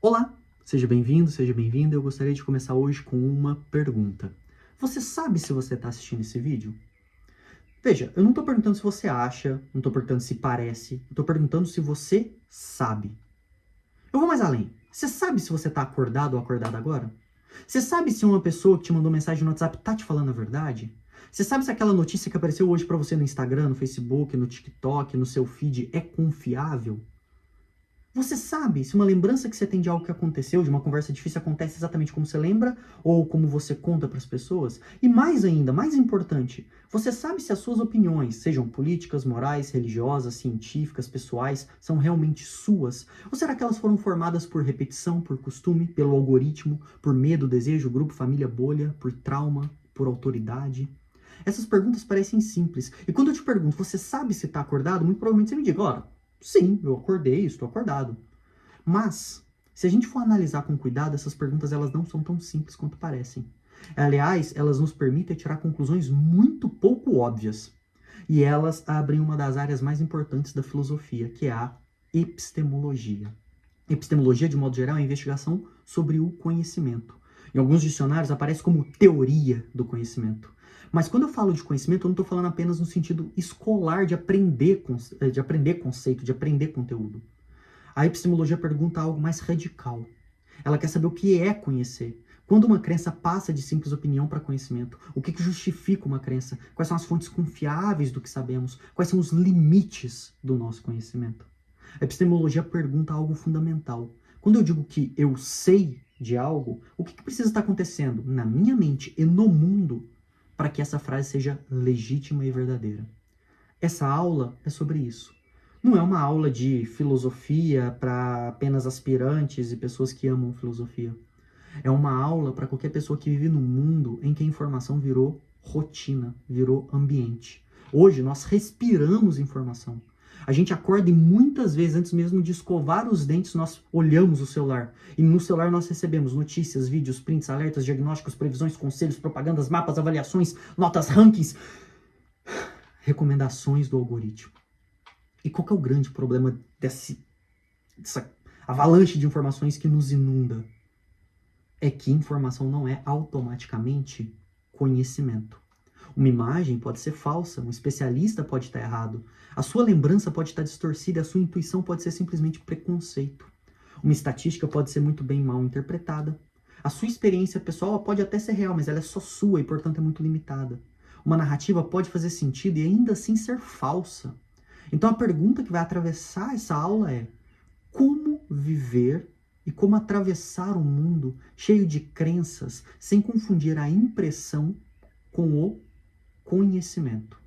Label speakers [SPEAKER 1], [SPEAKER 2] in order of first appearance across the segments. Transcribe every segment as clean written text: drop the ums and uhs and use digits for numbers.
[SPEAKER 1] Olá, seja bem-vindo, seja bem-vinda. Eu gostaria de começar hoje com uma pergunta. Você sabe se você está assistindo esse vídeo? Veja, eu não estou perguntando se você acha, não estou perguntando se parece, eu estou perguntando se você sabe. Eu vou mais além. Você sabe se você está acordado ou acordada agora? Você sabe se uma pessoa que te mandou mensagem no WhatsApp está te falando a verdade? Você sabe se aquela notícia que apareceu hoje para você no Instagram, no Facebook, no TikTok, no seu feed é confiável? Você sabe se uma lembrança que você tem de algo que aconteceu, de uma conversa difícil, acontece exatamente como você lembra ou como você conta para as pessoas? E mais ainda, mais importante, você sabe se as suas opiniões, sejam políticas, morais, religiosas, científicas, pessoais, são realmente suas? Ou será que elas foram formadas por repetição, por costume, pelo algoritmo, por medo, desejo, grupo, família, bolha, por trauma, por autoridade? Essas perguntas parecem simples. E quando eu te pergunto, você sabe se está acordado? Muito provavelmente você me diga, ora, sim, eu acordei, estou acordado. Mas, se a gente for analisar com cuidado, essas perguntas elas não são tão simples quanto parecem. Aliás, elas nos permitem tirar conclusões muito pouco óbvias. E elas abrem uma das áreas mais importantes da filosofia, que é a epistemologia. Epistemologia, de modo geral, é a investigação sobre o conhecimento. Em alguns dicionários aparece como teoria do conhecimento. Mas quando eu falo de conhecimento, eu não estou falando apenas no sentido escolar de aprender conceito, de aprender conteúdo. A epistemologia pergunta algo mais radical. Ela quer saber o que é conhecer. Quando uma crença passa de simples opinião para conhecimento, o que justifica uma crença? Quais são as fontes confiáveis do que sabemos? Quais são os limites do nosso conhecimento? A epistemologia pergunta algo fundamental. Quando eu digo que eu sei de algo, o que precisa estar acontecendo na minha mente e no mundo para que essa frase seja legítima e verdadeira? Essa aula é sobre isso. Não é uma aula de filosofia para apenas aspirantes e pessoas que amam filosofia. É uma aula para qualquer pessoa que vive num mundo em que a informação virou rotina, virou ambiente. Hoje nós respiramos informação. A gente acorda e muitas vezes, antes mesmo de escovar os dentes, nós olhamos o celular. E no celular nós recebemos notícias, vídeos, prints, alertas, diagnósticos, previsões, conselhos, propagandas, mapas, avaliações, notas, rankings, recomendações do algoritmo. E qual que é o grande problema dessa avalanche de informações que nos inunda? É que informação não é automaticamente conhecimento. Uma imagem pode ser falsa, um especialista pode estar errado, a sua lembrança pode estar distorcida, a sua intuição pode ser simplesmente preconceito. Uma estatística pode ser muito bem mal interpretada. A sua experiência pessoal pode até ser real, mas ela é só sua e, portanto, é muito limitada. Uma narrativa pode fazer sentido e ainda assim ser falsa. Então a pergunta que vai atravessar essa aula é: como viver e como atravessar um mundo cheio de crenças sem confundir a impressão com o conhecimento?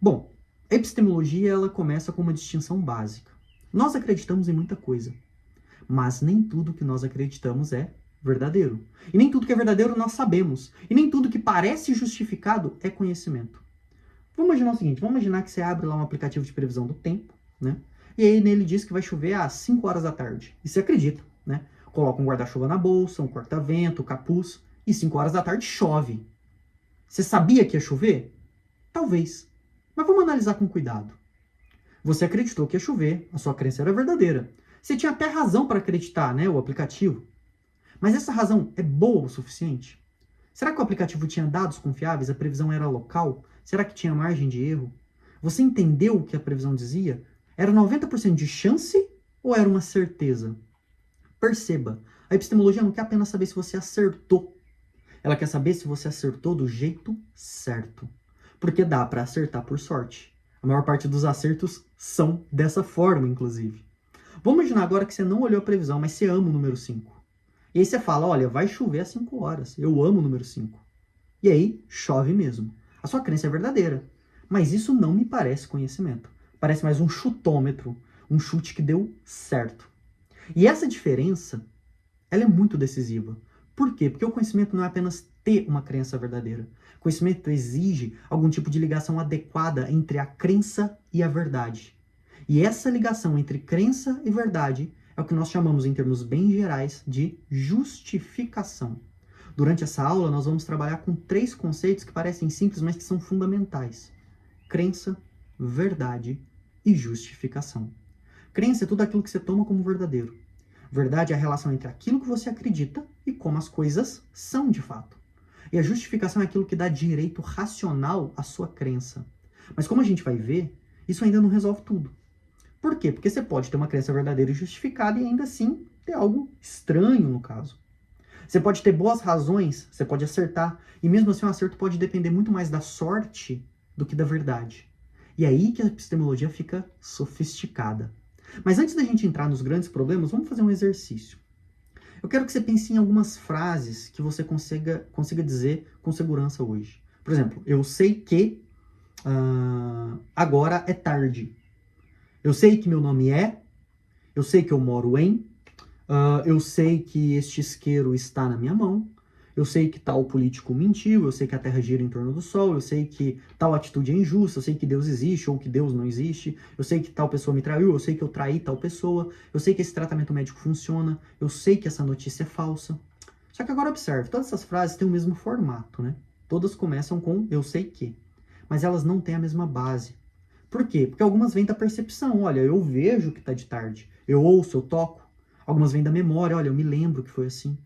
[SPEAKER 1] Bom, a epistemologia ela começa com uma distinção básica. Nós acreditamos em muita coisa, mas nem tudo que nós acreditamos é verdadeiro. E nem tudo que é verdadeiro nós sabemos. E nem tudo que parece justificado é conhecimento. Vamos imaginar o seguinte, vamos imaginar que você abre lá um aplicativo de previsão do tempo, né? E aí nele diz que vai chover às 5 horas da tarde. E você acredita, né? Coloca um guarda-chuva na bolsa, um corta-vento, capuz, e 5 horas da tarde chove. Você sabia que ia chover? Talvez. Mas vamos analisar com cuidado. Você acreditou que ia chover, a sua crença era verdadeira. Você tinha até razão para acreditar, né? O aplicativo. Mas essa razão é boa o suficiente? Será que o aplicativo tinha dados confiáveis? A previsão era local? Será que tinha margem de erro? Você entendeu o que a previsão dizia? Era 90% de chance ou era uma certeza? Perceba, a epistemologia não quer apenas saber se você acertou. Ela quer saber se você acertou do jeito certo. Porque dá para acertar por sorte. A maior parte dos acertos são dessa forma, inclusive. Vamos imaginar agora que você não olhou a previsão, mas você ama o número 5. E aí você fala, olha, vai chover às 5 horas. Eu amo o número 5. E aí, chove mesmo. A sua crença é verdadeira. Mas isso não me parece conhecimento. Parece mais um chutômetro. Um chute que deu certo. E essa diferença, ela é muito decisiva. Por quê? Porque o conhecimento não é apenas ter uma crença verdadeira. O conhecimento exige algum tipo de ligação adequada entre a crença e a verdade. E essa ligação entre crença e verdade é o que nós chamamos, em termos bem gerais, de justificação. Durante essa aula, nós vamos trabalhar com 3 conceitos que parecem simples, mas que são fundamentais: crença, verdade e justificação. Crença é tudo aquilo que você toma como verdadeiro. Verdade é a relação entre aquilo que você acredita e como as coisas são de fato. E a justificação é aquilo que dá direito racional à sua crença. Mas como a gente vai ver, isso ainda não resolve tudo. Por quê? Porque você pode ter uma crença verdadeira e justificada e ainda assim ter algo estranho no caso. Você pode ter boas razões, você pode acertar, e mesmo assim o acerto pode depender muito mais da sorte do que da verdade. E é aí que a epistemologia fica sofisticada. Mas antes da gente entrar nos grandes problemas, vamos fazer um exercício. Eu quero que você pense em algumas frases que você consiga dizer com segurança hoje. Por exemplo, eu sei que agora é tarde. Eu sei que meu nome é, eu sei que eu moro em, eu sei que este isqueiro está na minha mão, eu sei que tal político mentiu, eu sei que a Terra gira em torno do Sol, eu sei que tal atitude é injusta, eu sei que Deus existe ou que Deus não existe, eu sei que tal pessoa me traiu, eu sei que eu traí tal pessoa, eu sei que esse tratamento médico funciona, eu sei que essa notícia é falsa. Só que agora observe, todas essas frases têm o mesmo formato, né? Todas começam com eu sei que, mas elas não têm a mesma base. Por quê? Porque algumas vêm da percepção, olha, eu vejo que está de tarde, eu ouço, eu toco. Algumas vêm da memória, olha, eu me lembro que foi assim.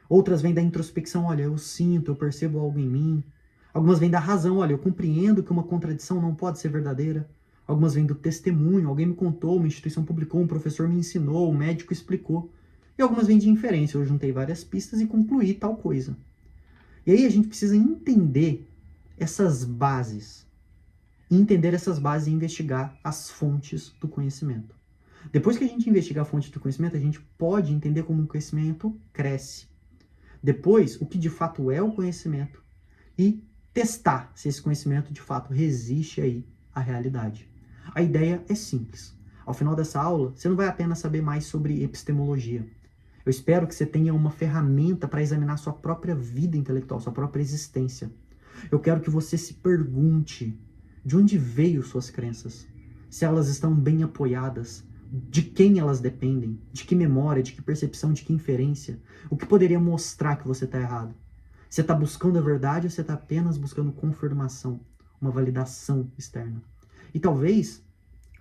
[SPEAKER 1] Outras vêm da introspecção, olha, eu sinto, eu percebo algo em mim. Algumas vêm da razão, olha, eu compreendo que uma contradição não pode ser verdadeira. Algumas vêm do testemunho, alguém me contou, uma instituição publicou, um professor me ensinou, um médico explicou. E algumas vêm de inferência, eu juntei várias pistas e concluí tal coisa. E aí a gente precisa entender essas bases. Entender essas bases e investigar as fontes do conhecimento. Depois que a gente investigar a fonte do conhecimento, a gente pode entender como o conhecimento cresce. Depois, o que de fato é o conhecimento e testar se esse conhecimento de fato resiste aí à realidade. A ideia é simples. Ao final dessa aula, você não vai apenas saber mais sobre epistemologia. Eu espero que você tenha uma ferramenta para examinar sua própria vida intelectual, sua própria existência. Eu quero que você se pergunte de onde veio suas crenças, se elas estão bem apoiadas, de quem elas dependem, de que memória, de que percepção, de que inferência, o que poderia mostrar que você está errado. Você está buscando a verdade ou você está apenas buscando confirmação, uma validação externa? E talvez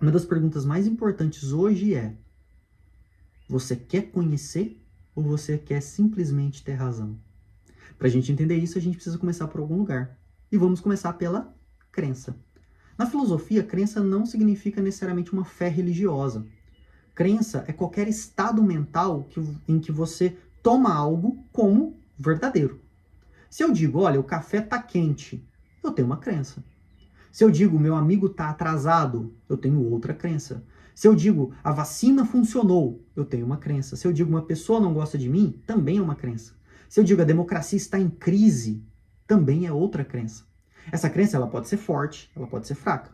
[SPEAKER 1] uma das perguntas mais importantes hoje é: você quer conhecer ou você quer simplesmente ter razão? Para a gente entender isso, a gente precisa começar por algum lugar. E vamos começar pela crença. Na filosofia, crença não significa necessariamente uma fé religiosa. Crença é qualquer estado mental em que você toma algo como verdadeiro. Se eu digo, olha, o café está quente, eu tenho uma crença. Se eu digo, meu amigo está atrasado, eu tenho outra crença. Se eu digo, a vacina funcionou, eu tenho uma crença. Se eu digo, uma pessoa não gosta de mim, também é uma crença. Se eu digo, a democracia está em crise, também é outra crença. Essa crença ela pode ser forte, ela pode ser fraca.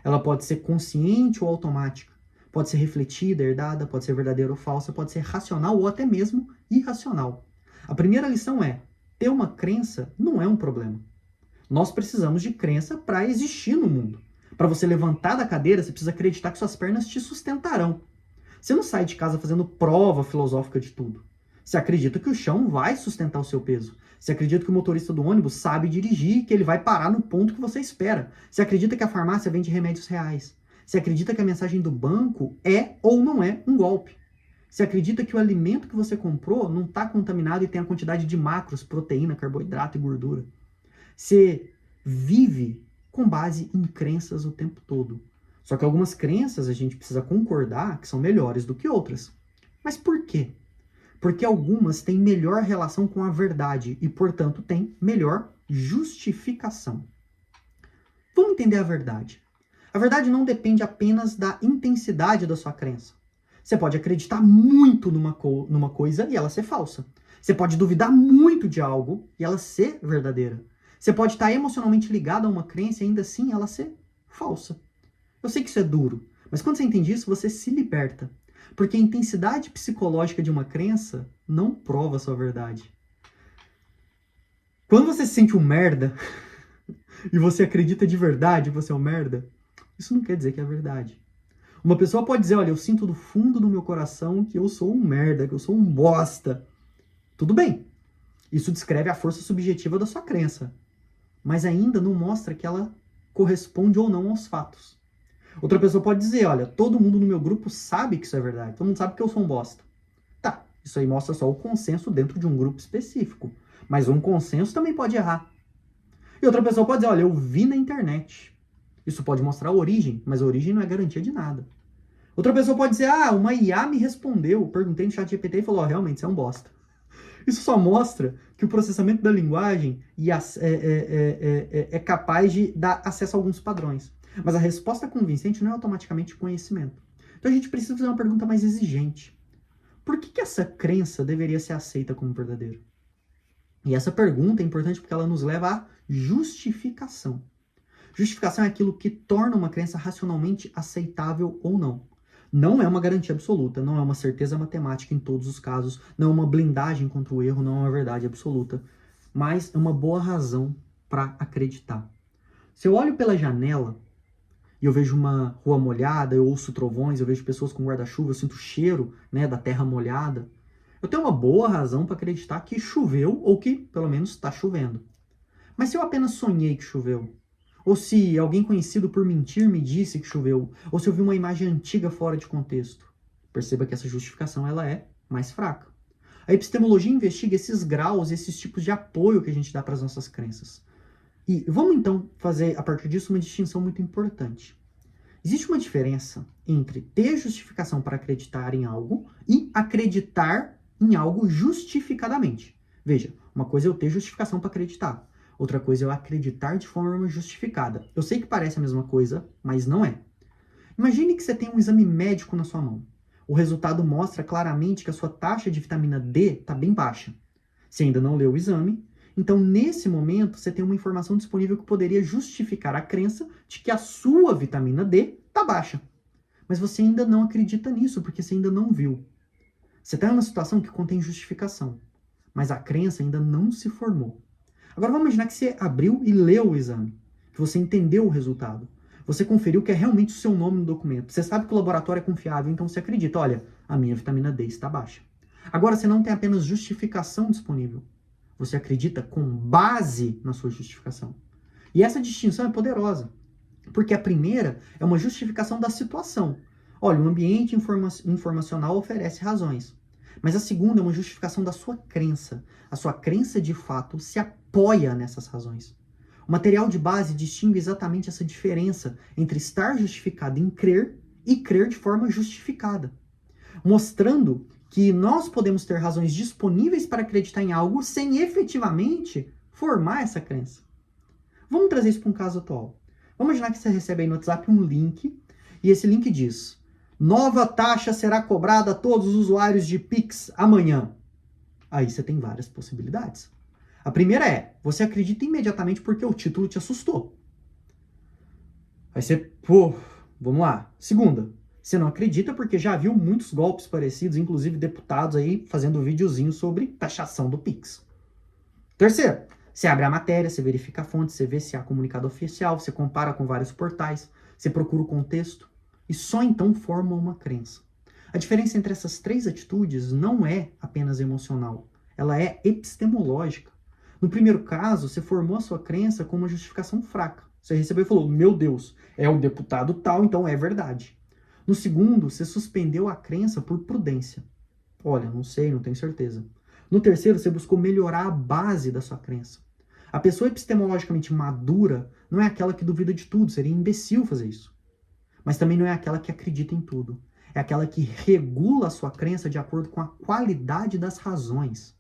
[SPEAKER 1] Ela pode ser consciente ou automática. Pode ser refletida, herdada, pode ser verdadeira ou falsa, pode ser racional ou até mesmo irracional. A primeira lição é: ter uma crença não é um problema. Nós precisamos de crença para existir no mundo. Para você levantar da cadeira, você precisa acreditar que suas pernas te sustentarão. Você não sai de casa fazendo prova filosófica de tudo. Você acredita que o chão vai sustentar o seu peso. Você acredita que o motorista do ônibus sabe dirigir e que ele vai parar no ponto que você espera. Você acredita que a farmácia vende remédios reais. Você acredita que a mensagem do banco é ou não é um golpe. Você acredita que o alimento que você comprou não está contaminado e tem a quantidade de macros, proteína, carboidrato e gordura. Você vive com base em crenças o tempo todo. Só que algumas crenças a gente precisa concordar que são melhores do que outras. Mas por quê? Porque algumas têm melhor relação com a verdade e, portanto, têm melhor justificação. Vamos entender a verdade. A verdade não depende apenas da intensidade da sua crença. Você pode acreditar muito numa coisa e ela ser falsa. Você pode duvidar muito de algo e ela ser verdadeira. Você pode estar emocionalmente ligado a uma crença e ainda assim ela ser falsa. Eu sei que isso é duro, mas quando você entende isso, você se liberta. Porque a intensidade psicológica de uma crença não prova a sua verdade. Quando você se sente um merda e você acredita de verdade que você é um merda, isso não quer dizer que é verdade. Uma pessoa pode dizer, olha, eu sinto do fundo do meu coração que eu sou um merda, que eu sou um bosta. Tudo bem. Isso descreve a força subjetiva da sua crença. Mas ainda não mostra que ela corresponde ou não aos fatos. Outra pessoa pode dizer, olha, todo mundo no meu grupo sabe que isso é verdade. Todo mundo sabe que eu sou um bosta. Tá, Isso aí mostra só o consenso dentro de um grupo específico. Mas um consenso também pode errar. E outra pessoa pode dizer, olha, eu vi na internet. Isso pode mostrar a origem, mas a origem não é garantia de nada. Outra pessoa pode dizer, uma IA me respondeu, perguntei no chat GPT e falou, realmente, você é um bosta. Isso só mostra que o processamento da linguagem é capaz de dar acesso a alguns padrões. Mas a resposta convincente não é automaticamente conhecimento. Então a gente precisa fazer uma pergunta mais exigente. Por que essa crença deveria ser aceita como verdadeira? E essa pergunta é importante porque ela nos leva à justificação. Justificação é aquilo que torna uma crença racionalmente aceitável ou não. Não é uma garantia absoluta, não é uma certeza matemática em todos os casos, não é uma blindagem contra o erro, não é uma verdade absoluta, mas é uma boa razão para acreditar. Se eu olho pela janela e eu vejo uma rua molhada, eu ouço trovões, eu vejo pessoas com guarda-chuva, eu sinto o cheiro, né, da terra molhada, eu tenho uma boa razão para acreditar que choveu ou que, pelo menos, está chovendo. Mas se eu apenas sonhei que choveu, ou se alguém conhecido por mentir me disse que choveu, ou se eu vi uma imagem antiga fora de contexto, perceba que essa justificação ela é mais fraca. A epistemologia investiga esses graus, esses tipos de apoio que a gente dá para as nossas crenças. E vamos então fazer, a partir disso, uma distinção muito importante. Existe uma diferença entre ter justificação para acreditar em algo e acreditar em algo justificadamente. Veja, uma coisa é eu ter justificação para acreditar. Outra coisa é eu acreditar de forma justificada. Eu sei que parece a mesma coisa, mas não é. Imagine que você tem um exame médico na sua mão. O resultado mostra claramente que a sua taxa de vitamina D está bem baixa. Você ainda não leu o exame, então nesse momento você tem uma informação disponível que poderia justificar a crença de que a sua vitamina D está baixa. Mas você ainda não acredita nisso, porque você ainda não viu. Você está em uma situação que contém justificação, mas a crença ainda não se formou. Agora vamos imaginar que você abriu e leu o exame, que você entendeu o resultado. Você conferiu que é realmente o seu nome no documento. Você sabe que o laboratório é confiável, então você acredita, olha, a minha vitamina D está baixa. Agora você não tem apenas justificação disponível. Você acredita com base na sua justificação. E essa distinção é poderosa, porque a primeira é uma justificação da situação. Olha, o ambiente informacional oferece razões. Mas a segunda é uma justificação da sua crença. A sua crença, de fato, se apoia nessas razões. O material de base distingue exatamente essa diferença entre estar justificado em crer e crer de forma justificada, mostrando que nós podemos ter razões disponíveis para acreditar em algo sem efetivamente formar essa crença. Vamos trazer isso para um caso atual. Vamos imaginar que você recebe aí no WhatsApp um link, e esse link diz: nova taxa será cobrada a todos os usuários de Pix amanhã. Aí você tem várias possibilidades. A primeira é, você acredita imediatamente porque o título te assustou. Aí você, vamos lá. Segunda, você não acredita porque já viu muitos golpes parecidos, inclusive deputados aí fazendo videozinho sobre taxação do Pix. Terceiro, você abre a matéria, você verifica a fonte, você vê se há comunicado oficial, você compara com vários portais, você procura o contexto e só então forma uma crença. A diferença entre essas três atitudes não é apenas emocional, ela é epistemológica. No primeiro caso, você formou a sua crença com uma justificação fraca. Você recebeu e falou, meu Deus, é o deputado tal, então é verdade. No segundo, você suspendeu a crença por prudência. Olha, não sei, não tenho certeza. No terceiro, você buscou melhorar a base da sua crença. A pessoa epistemologicamente madura não é aquela que duvida de tudo, seria imbecil fazer isso. Mas também não é aquela que acredita em tudo. É aquela que regula a sua crença de acordo com a qualidade das razões.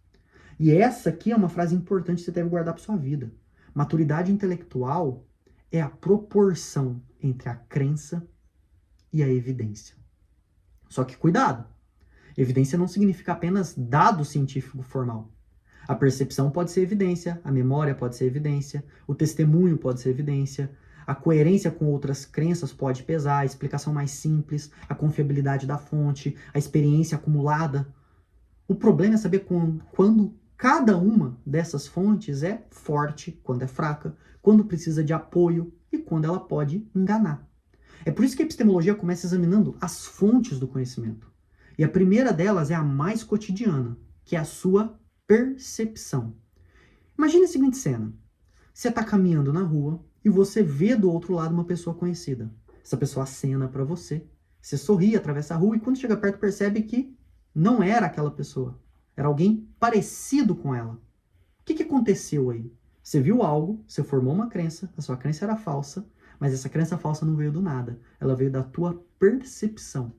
[SPEAKER 1] E essa aqui é uma frase importante que você deve guardar para sua vida. Maturidade intelectual é a proporção entre a crença e a evidência. Só que cuidado! Evidência não significa apenas dado científico formal. A percepção pode ser evidência, a memória pode ser evidência, o testemunho pode ser evidência, a coerência com outras crenças pode pesar, a explicação mais simples, a confiabilidade da fonte, a experiência acumulada. O problema é saber quando cada uma dessas fontes é forte, quando é fraca, quando precisa de apoio e quando ela pode enganar. É por isso que a epistemologia começa examinando as fontes do conhecimento. E a primeira delas é a mais cotidiana, que é a sua percepção. Imagine a seguinte cena. Você está caminhando na rua e você vê do outro lado uma pessoa conhecida. Essa pessoa acena para você. Você sorri, atravessa a rua e quando chega perto percebe que não era aquela pessoa. Era alguém parecido com ela. O que aconteceu aí? Você viu algo, você formou uma crença, a sua crença era falsa, mas essa crença falsa não veio do nada. Ela veio da tua percepção.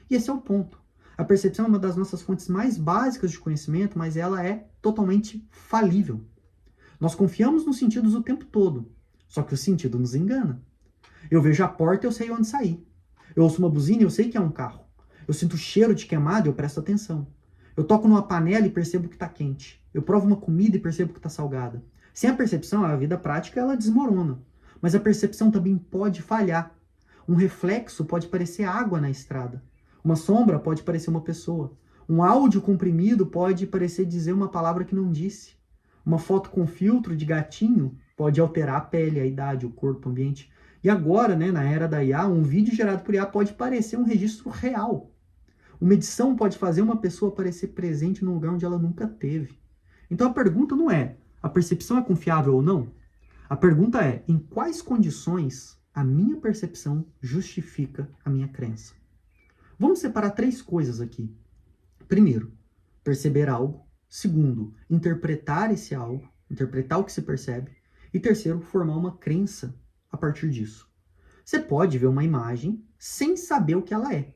[SPEAKER 1] E esse é o ponto. A percepção é uma das nossas fontes mais básicas de conhecimento, mas ela é totalmente falível. Nós confiamos nos sentidos o tempo todo, só que o sentido nos engana. Eu vejo a porta e eu sei onde sair. Eu ouço uma buzina e eu sei que é um carro. Eu sinto o cheiro de queimado e eu presto atenção. Eu toco numa panela e percebo que está quente. Eu provo uma comida e percebo que está salgada. Sem a percepção, a vida prática ela desmorona. Mas a percepção também pode falhar. Um reflexo pode parecer água na estrada. Uma sombra pode parecer uma pessoa. Um áudio comprimido pode parecer dizer uma palavra que não disse. Uma foto com filtro de gatinho pode alterar a pele, a idade, o corpo, o ambiente. E agora, né, na era da IA, um vídeo gerado por IA pode parecer um registro real. Uma edição pode fazer uma pessoa parecer presente num lugar onde ela nunca teve. Então a pergunta não é, a percepção é confiável ou não? A pergunta é, em quais condições a minha percepção justifica a minha crença? Vamos separar 3 coisas aqui. Primeiro, perceber algo. Segundo, interpretar esse algo, interpretar o que se percebe. E terceiro, formar uma crença a partir disso. Você pode ver uma imagem sem saber o que ela é.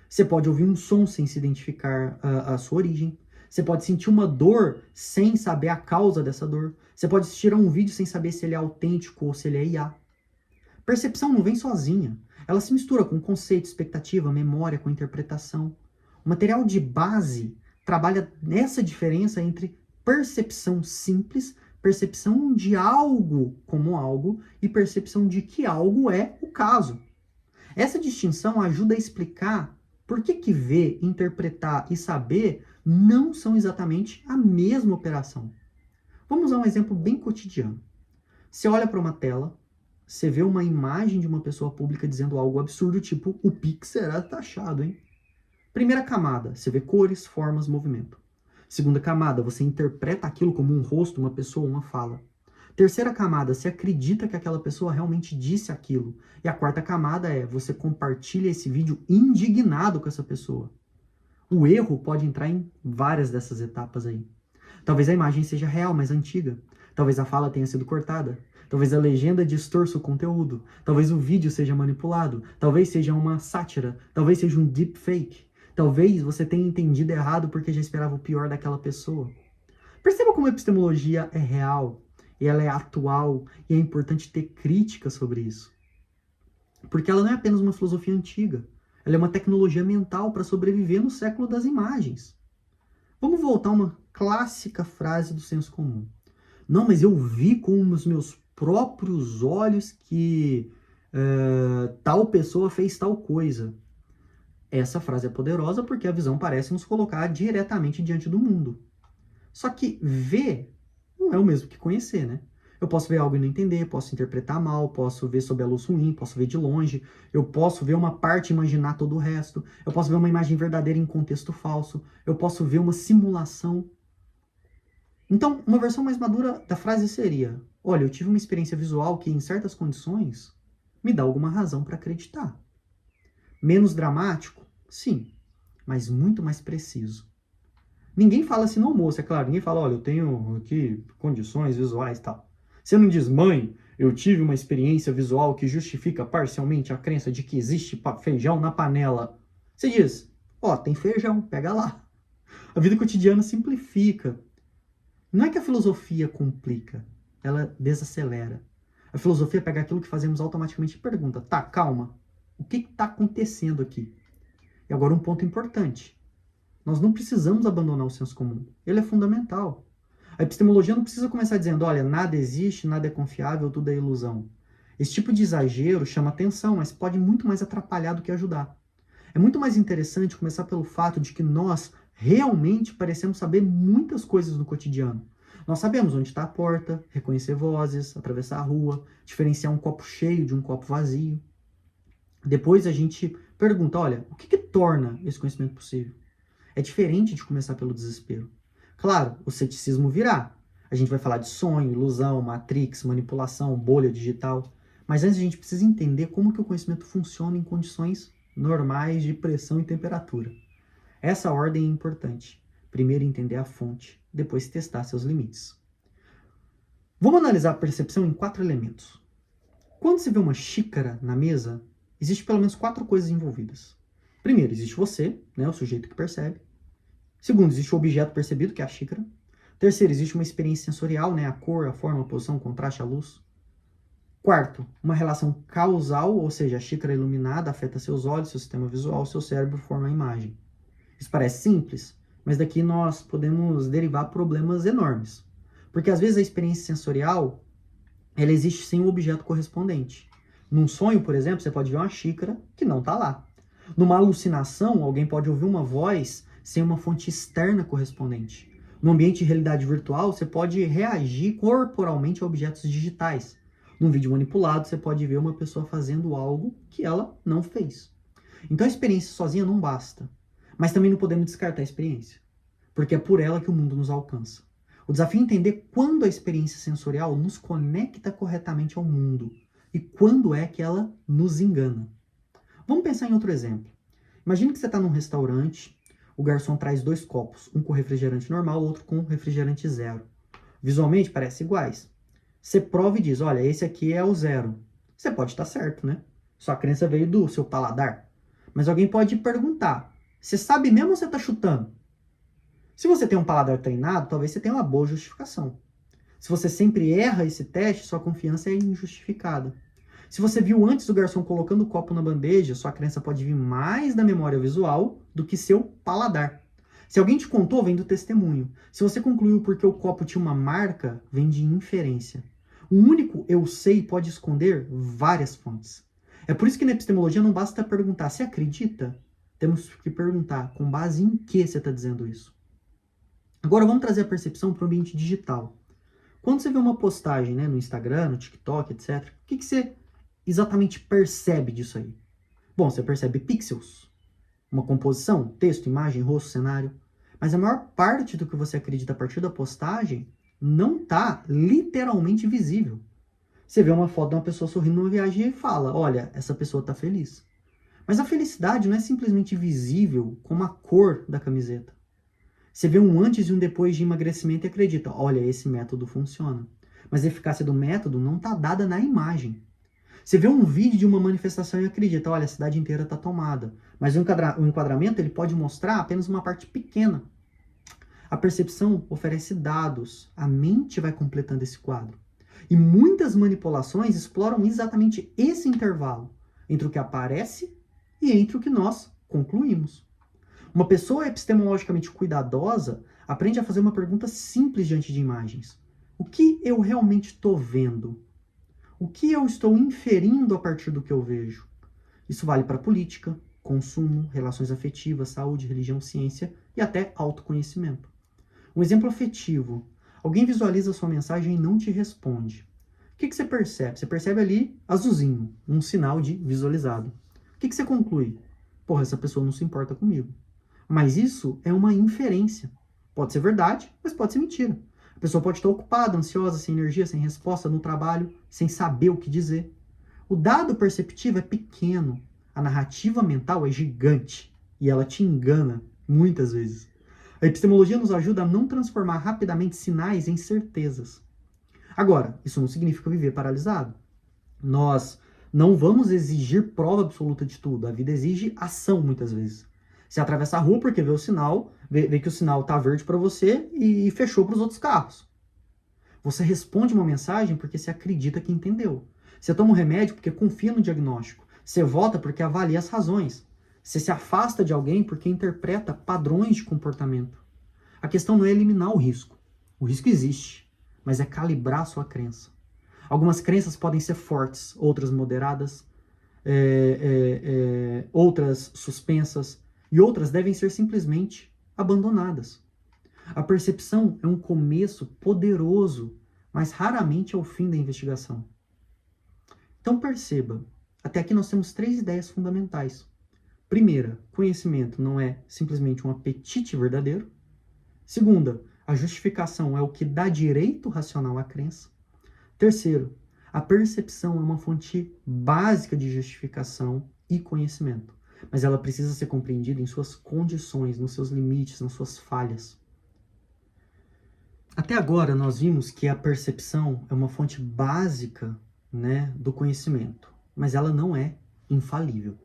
[SPEAKER 1] Você pode ouvir um som sem se identificar a sua origem. Você pode sentir uma dor sem saber a causa dessa dor. Você pode assistir a um vídeo sem saber se ele é autêntico ou se ele é IA. Percepção não vem sozinha. Ela se mistura com conceito, expectativa, memória, com interpretação. O material de base trabalha nessa diferença entre percepção simples, percepção de algo como algo e percepção de que algo é o caso. Essa distinção ajuda a explicar por que ver, interpretar e saber não são exatamente a mesma operação. Vamos usar um exemplo bem cotidiano. Você olha para uma tela, você vê uma imagem de uma pessoa pública dizendo algo absurdo, tipo, o Pix será taxado, hein? Primeira camada, você vê cores, formas, movimento. Segunda camada, você interpreta aquilo como um rosto, uma pessoa, uma fala. Terceira camada, você acredita que aquela pessoa realmente disse aquilo. E a quarta camada é, você compartilha esse vídeo indignado com essa pessoa. O erro pode entrar em várias dessas etapas aí. Talvez a imagem seja real, mas antiga. Talvez a fala tenha sido cortada. Talvez a legenda distorça o conteúdo. Talvez o vídeo seja manipulado. Talvez seja uma sátira. Talvez seja um deepfake. Talvez você tenha entendido errado porque já esperava o pior daquela pessoa. Perceba como a epistemologia é real, e ela é atual, e é importante ter crítica sobre isso. Porque ela não é apenas uma filosofia antiga. Ela é uma tecnologia mental para sobreviver no século das imagens. Vamos voltar a uma clássica frase do senso comum. Não, mas eu vi com os meus próprios olhos que tal pessoa fez tal coisa. Essa frase é poderosa porque a visão parece nos colocar diretamente diante do mundo. Só que ver não é o mesmo que conhecer, né? Eu posso ver algo e não entender, posso interpretar mal, posso ver sob a luz ruim, posso ver de longe, eu posso ver uma parte e imaginar todo o resto, eu posso ver uma imagem verdadeira em contexto falso, eu posso ver uma simulação. Então, uma versão mais madura da frase seria: olha, eu tive uma experiência visual que, em certas condições, me dá alguma razão para acreditar. Menos dramático? Sim, mas muito mais preciso. Ninguém fala assim no almoço, é claro. Ninguém fala, olha, eu tenho aqui condições visuais e tal. Você não diz, mãe, eu tive uma experiência visual que justifica parcialmente a crença de que existe feijão na panela. Você diz, ó, tem feijão, pega lá. A vida cotidiana simplifica. Não é que a filosofia complica, ela desacelera. A filosofia pega aquilo que fazemos automaticamente e pergunta, tá, calma, o que está acontecendo aqui? E agora um ponto importante. Nós não precisamos abandonar o senso comum. Ele é fundamental. A epistemologia não precisa começar dizendo, olha, nada existe, nada é confiável, tudo é ilusão. Esse tipo de exagero chama atenção, mas pode muito mais atrapalhar do que ajudar. É muito mais interessante começar pelo fato de que nós realmente parecemos saber muitas coisas no cotidiano. Nós sabemos onde está a porta, reconhecer vozes, atravessar a rua, diferenciar um copo cheio de um copo vazio. Depois a gente pergunta, olha, o que torna esse conhecimento possível? É diferente de começar pelo desespero. Claro, o ceticismo virá. A gente vai falar de sonho, ilusão, matrix, manipulação, bolha digital. Mas antes a gente precisa entender como que o conhecimento funciona em condições normais de pressão e temperatura. Essa ordem é importante. Primeiro entender a fonte, depois testar seus limites. Vamos analisar a percepção em 4 elementos. Quando você vê uma xícara na mesa, existe pelo menos 4 coisas envolvidas. Primeiro, existe você, né, o sujeito que percebe. Segundo, existe o objeto percebido, que é a xícara. Terceiro, existe uma experiência sensorial, né, a cor, a forma, a posição, o contraste, a luz. Quarto, uma relação causal, ou seja, a xícara iluminada afeta seus olhos, seu sistema visual, seu cérebro forma a imagem. Isso parece simples, mas daqui nós podemos derivar problemas enormes. Porque às vezes a experiência sensorial, ela existe sem o objeto correspondente. Num sonho, por exemplo, você pode ver uma xícara que não está lá. Numa alucinação, alguém pode ouvir uma voz sem uma fonte externa correspondente. No ambiente de realidade virtual, você pode reagir corporalmente a objetos digitais. Num vídeo manipulado, você pode ver uma pessoa fazendo algo que ela não fez. Então a experiência sozinha não basta. Mas também não podemos descartar a experiência, porque é por ela que o mundo nos alcança. O desafio é entender quando a experiência sensorial nos conecta corretamente ao mundo e quando é que ela nos engana. Vamos pensar em outro exemplo. Imagine que você está num restaurante, o garçom traz 2 copos, um com refrigerante normal, outro com refrigerante zero. Visualmente parecem iguais. Você prova e diz, olha, esse aqui é o zero. Você pode estar certo, né? Sua crença veio do seu paladar. Mas alguém pode perguntar, você sabe mesmo ou você está chutando? Se você tem um paladar treinado, talvez você tenha uma boa justificação. Se você sempre erra esse teste, sua confiança é injustificada. Se você viu antes do garçom colocando o copo na bandeja, sua crença pode vir mais da memória visual do que seu paladar. Se alguém te contou, vem do testemunho. Se você concluiu porque o copo tinha uma marca, vem de inferência. Um único eu sei pode esconder várias fontes. É por isso que na epistemologia não basta perguntar, você acredita? Temos que perguntar, com base em que você está dizendo isso? Agora vamos trazer a percepção para o ambiente digital. Quando você vê uma postagem, né, no Instagram, no TikTok, etc., o que você exatamente percebe disso aí? Bom, você percebe pixels, uma composição, texto, imagem, rosto, cenário. Mas a maior parte do que você acredita a partir da postagem não está literalmente visível. Você vê uma foto de uma pessoa sorrindo numa viagem e fala, olha, essa pessoa está feliz. Mas a felicidade não é simplesmente visível como a cor da camiseta. Você vê um antes e um depois de emagrecimento e acredita, olha, esse método funciona. Mas a eficácia do método não está dada na imagem. Você vê um vídeo de uma manifestação e acredita, olha, a cidade inteira está tomada. Mas o enquadramento ele pode mostrar apenas uma parte pequena. A percepção oferece dados, a mente vai completando esse quadro. E muitas manipulações exploram exatamente esse intervalo entre o que aparece e entre o que nós concluímos. Uma pessoa epistemologicamente cuidadosa aprende a fazer uma pergunta simples diante de imagens. O que eu realmente estou vendo? O que eu estou inferindo a partir do que eu vejo? Isso vale para política, consumo, relações afetivas, saúde, religião, ciência e até autoconhecimento. Um exemplo afetivo. Alguém visualiza a sua mensagem e não te responde. O que você percebe? Você percebe ali azulzinho, um sinal de visualizado. O que você conclui? Porra, essa pessoa não se importa comigo. Mas isso é uma inferência. Pode ser verdade, mas pode ser mentira. A pessoa pode estar ocupada, ansiosa, sem energia, sem resposta, no trabalho, sem saber o que dizer. O dado perceptivo é pequeno. A narrativa mental é gigante. E ela te engana, muitas vezes. A epistemologia nos ajuda a não transformar rapidamente sinais em certezas. Agora, isso não significa viver paralisado. Nós não vamos exigir prova absoluta de tudo. A vida exige ação, muitas vezes. Você atravessa a rua porque vê o sinal, vê que o sinal está verde para você e fechou para os outros carros. Você responde uma mensagem porque você acredita que entendeu. Você toma um remédio porque confia no diagnóstico. Você vota porque avalia as razões. Você se afasta de alguém porque interpreta padrões de comportamento. A questão não é eliminar o risco. O risco existe, mas é calibrar a sua crença. Algumas crenças podem ser fortes, outras moderadas, outras suspensas, e outras devem ser simplesmente abandonadas. A percepção é um começo poderoso, mas raramente é o fim da investigação. Então perceba, até aqui nós temos 3 ideias fundamentais. Primeira, conhecimento não é simplesmente um apetite verdadeiro. Segunda, a justificação é o que dá direito racional à crença. Terceiro, a percepção é uma fonte básica de justificação e conhecimento. mas ela precisa ser compreendida em suas condições, nos seus limites, nas suas falhas. Até agora nós vimos que a percepção é uma fonte básica, né, do conhecimento, mas ela não é infalível.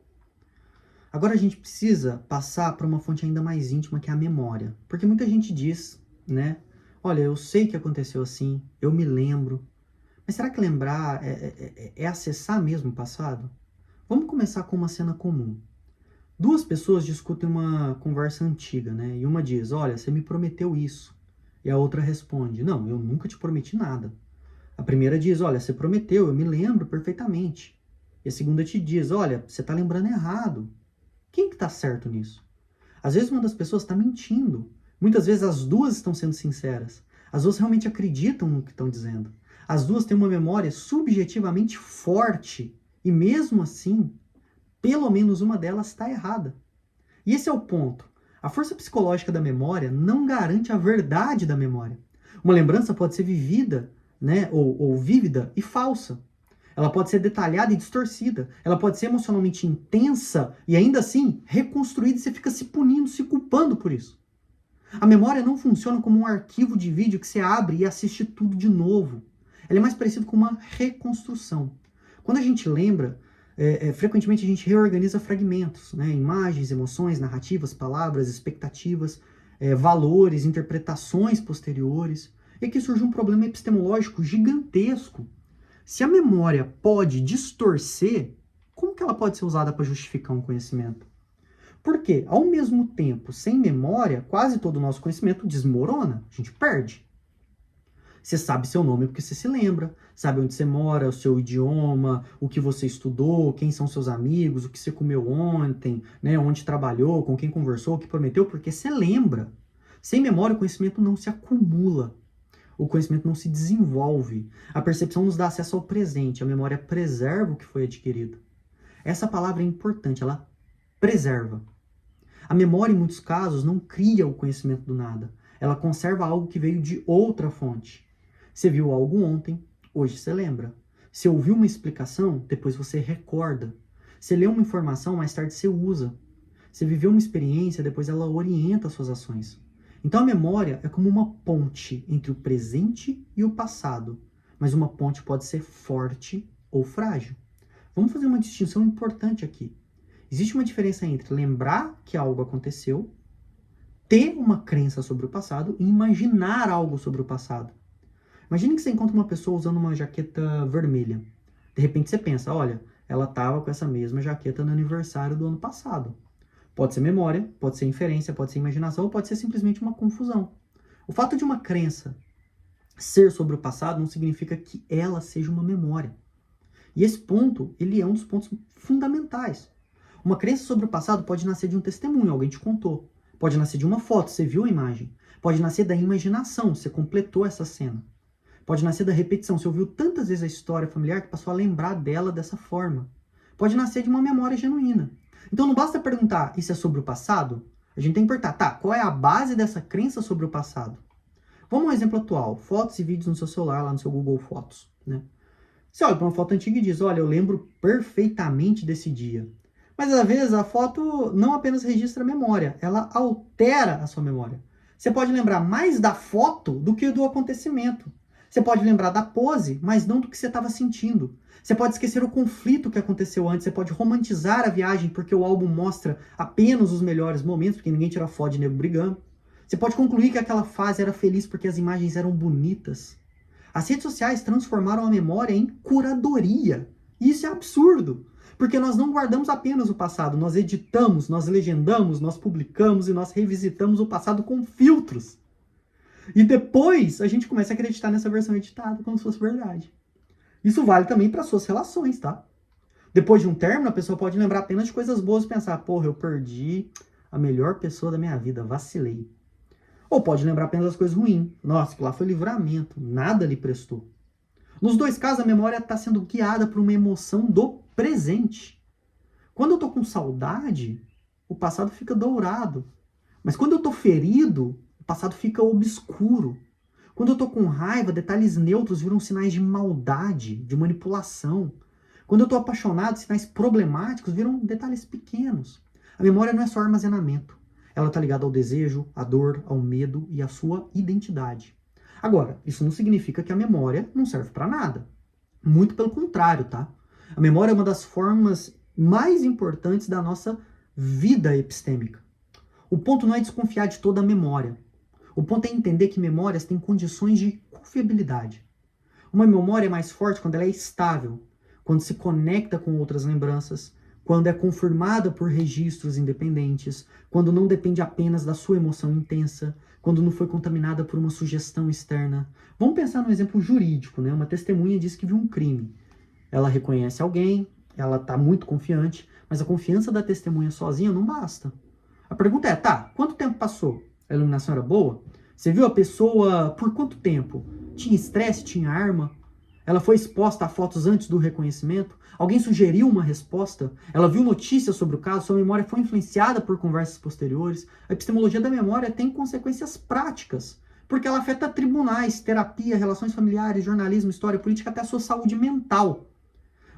[SPEAKER 1] Agora a gente precisa passar para uma fonte ainda mais íntima, que é a memória. Porque muita gente diz, né, olha, eu sei que aconteceu assim, eu me lembro. Mas será que lembrar é acessar mesmo o passado? Vamos começar com uma cena comum. Duas pessoas discutem uma conversa antiga, né? E uma diz, olha, você me prometeu isso. E a outra responde, não, eu nunca te prometi nada. A primeira diz, olha, você prometeu, eu me lembro perfeitamente. E a segunda te diz, olha, você está lembrando errado. Quem que está certo nisso? Às vezes uma das pessoas está mentindo. Muitas vezes as duas estão sendo sinceras. As duas realmente acreditam no que estão dizendo. As duas têm uma memória subjetivamente forte. E mesmo assim, pelo menos uma delas está errada. E esse é o ponto. A força psicológica da memória não garante a verdade da memória. Uma lembrança pode ser vivida, né, ou vívida e falsa. Ela pode ser detalhada e distorcida. Ela pode ser emocionalmente intensa e ainda assim reconstruída e você fica se punindo, se culpando por isso. A memória não funciona como um arquivo de vídeo que você abre e assiste tudo de novo. Ela é mais parecida com uma reconstrução. Quando a gente lembra, frequentemente a gente reorganiza fragmentos, né? Imagens, emoções, narrativas, palavras, expectativas, valores, interpretações posteriores. E aqui surge um problema epistemológico gigantesco. Se a memória pode distorcer, como que ela pode ser usada para justificar um conhecimento? Porque, ao mesmo tempo, sem memória, quase todo o nosso conhecimento desmorona, a gente perde. Você sabe seu nome porque você se lembra, sabe onde você mora, o seu idioma, o que você estudou, quem são seus amigos, o que você comeu ontem, né, onde trabalhou, com quem conversou, o que prometeu, porque você lembra. Sem memória, o conhecimento não se acumula. O conhecimento não se desenvolve. A percepção nos dá acesso ao presente. A memória preserva o que foi adquirido. Essa palavra é importante, ela preserva. A memória, em muitos casos, não cria o conhecimento do nada. Ela conserva algo que veio de outra fonte. Você viu algo ontem, hoje você lembra. Você ouviu uma explicação, depois você recorda. Você leu uma informação, mais tarde você usa. Você viveu uma experiência, depois ela orienta as suas ações. Então a memória é como uma ponte entre o presente e o passado, mas uma ponte pode ser forte ou frágil. Vamos fazer uma distinção importante aqui. Existe uma diferença entre lembrar que algo aconteceu, ter uma crença sobre o passado e imaginar algo sobre o passado. Imagine que você encontra uma pessoa usando uma jaqueta vermelha. De repente você pensa, olha, ela estava com essa mesma jaqueta no aniversário do ano passado. Pode ser memória, pode ser inferência, pode ser imaginação, ou pode ser simplesmente uma confusão. O fato de uma crença ser sobre o passado não significa que ela seja uma memória. E esse ponto, ele é um dos pontos fundamentais. Uma crença sobre o passado pode nascer de um testemunho, alguém te contou. Pode nascer de uma foto, você viu a imagem. Pode nascer da imaginação, você completou essa cena. Pode nascer da repetição, você ouviu tantas vezes a história familiar que passou a lembrar dela dessa forma. Pode nascer de uma memória genuína. Então não basta perguntar, isso é sobre o passado? A gente tem que perguntar, tá, qual é a base dessa crença sobre o passado? Vamos a um exemplo atual, fotos e vídeos no seu celular, lá no seu Google Fotos, né? Você olha para uma foto antiga e diz, olha, eu lembro perfeitamente desse dia. Mas às vezes a foto não apenas registra a memória, ela altera a sua memória. Você pode lembrar mais da foto do que do acontecimento. Você pode lembrar da pose, mas não do que você estava sentindo. Você pode esquecer o conflito que aconteceu antes, você pode romantizar a viagem porque o álbum mostra apenas os melhores momentos, porque ninguém tira foto de nego brigando. Você pode concluir que aquela fase era feliz porque as imagens eram bonitas. As redes sociais transformaram a memória em curadoria. E isso é absurdo, porque nós não guardamos apenas o passado, nós editamos, nós legendamos, nós publicamos e nós revisitamos o passado com filtros. E depois a gente começa a acreditar nessa versão editada como se fosse verdade. Isso vale também para suas relações, tá? Depois de um término, a pessoa pode lembrar apenas de coisas boas e pensar, porra, eu perdi a melhor pessoa da minha vida, vacilei. Ou pode lembrar apenas das coisas ruins. Nossa, que lá foi livramento, nada lhe prestou. Nos dois casos, a memória está sendo guiada por uma emoção do presente. Quando eu tô com saudade, o passado fica dourado. Mas quando eu tô ferido, o passado fica obscuro. Quando eu tô com raiva, detalhes neutros viram sinais de maldade, de manipulação. Quando eu tô apaixonado, sinais problemáticos viram detalhes pequenos. A memória não é só armazenamento. Ela está ligada ao desejo, à dor, ao medo e à sua identidade. Agora, isso não significa que a memória não serve para nada. Muito pelo contrário, tá? A memória é uma das formas mais importantes da nossa vida epistêmica. O ponto não é desconfiar de toda a memória. O ponto é entender que memórias têm condições de confiabilidade. Uma memória é mais forte quando ela é estável, quando se conecta com outras lembranças, quando é confirmada por registros independentes, quando não depende apenas da sua emoção intensa, quando não foi contaminada por uma sugestão externa. Vamos pensar num exemplo jurídico, né? Uma testemunha diz que viu um crime. Ela reconhece alguém, ela está muito confiante, mas a confiança da testemunha sozinha não basta. A pergunta é, tá, quanto tempo passou? A iluminação era boa? Você viu a pessoa por quanto tempo? Tinha estresse? Tinha arma? Ela foi exposta a fotos antes do reconhecimento? Alguém sugeriu uma resposta? Ela viu notícias sobre o caso? Sua memória foi influenciada por conversas posteriores? A epistemologia da memória tem consequências práticas, porque ela afeta tribunais, terapia, relações familiares, jornalismo, história, política, até a sua saúde mental.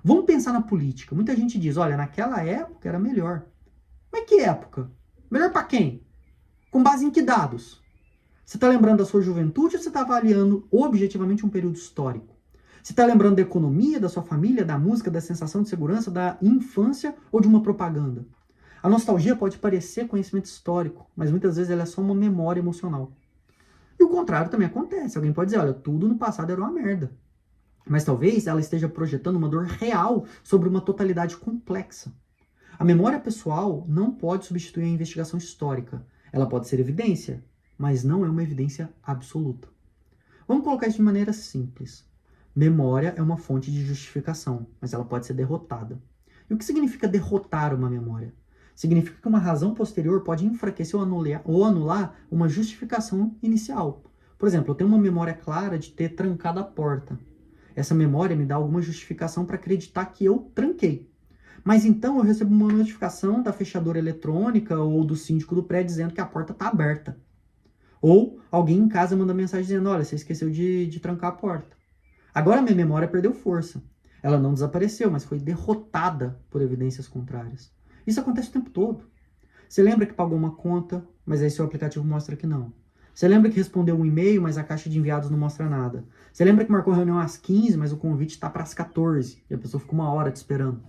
[SPEAKER 1] Vamos pensar na política. Muita gente diz, olha, naquela época era melhor. Mas que época? Melhor para quem? Com base em que dados? Você está lembrando da sua juventude ou você está avaliando objetivamente um período histórico? Você está lembrando da economia, da sua família, da música, da sensação de segurança, da infância ou de uma propaganda? A nostalgia pode parecer conhecimento histórico, mas muitas vezes ela é só uma memória emocional. E o contrário também acontece. Alguém pode dizer, olha, tudo no passado era uma merda. Mas talvez ela esteja projetando uma dor real sobre uma totalidade complexa. A memória pessoal não pode substituir a investigação histórica. Ela pode ser evidência, mas não é uma evidência absoluta. Vamos colocar isso de maneira simples. Memória é uma fonte de justificação, mas ela pode ser derrotada. E o que significa derrotar uma memória? Significa que uma razão posterior pode enfraquecer ou anular uma justificação inicial. Por exemplo, eu tenho uma memória clara de ter trancado a porta. Essa memória me dá alguma justificação para acreditar que eu tranquei. Mas então eu recebo uma notificação da fechadora eletrônica ou do síndico do prédio dizendo que a porta está aberta. Ou alguém em casa manda mensagem dizendo, olha, você esqueceu de trancar a porta. Agora minha memória perdeu força. Ela não desapareceu, mas foi derrotada por evidências contrárias. Isso acontece o tempo todo. Você lembra que pagou uma conta, mas aí seu aplicativo mostra que não. Você lembra que respondeu um e-mail, mas a caixa de enviados não mostra nada. Você lembra que marcou reunião às 15, mas o convite está para as 14 e a pessoa ficou uma hora te esperando.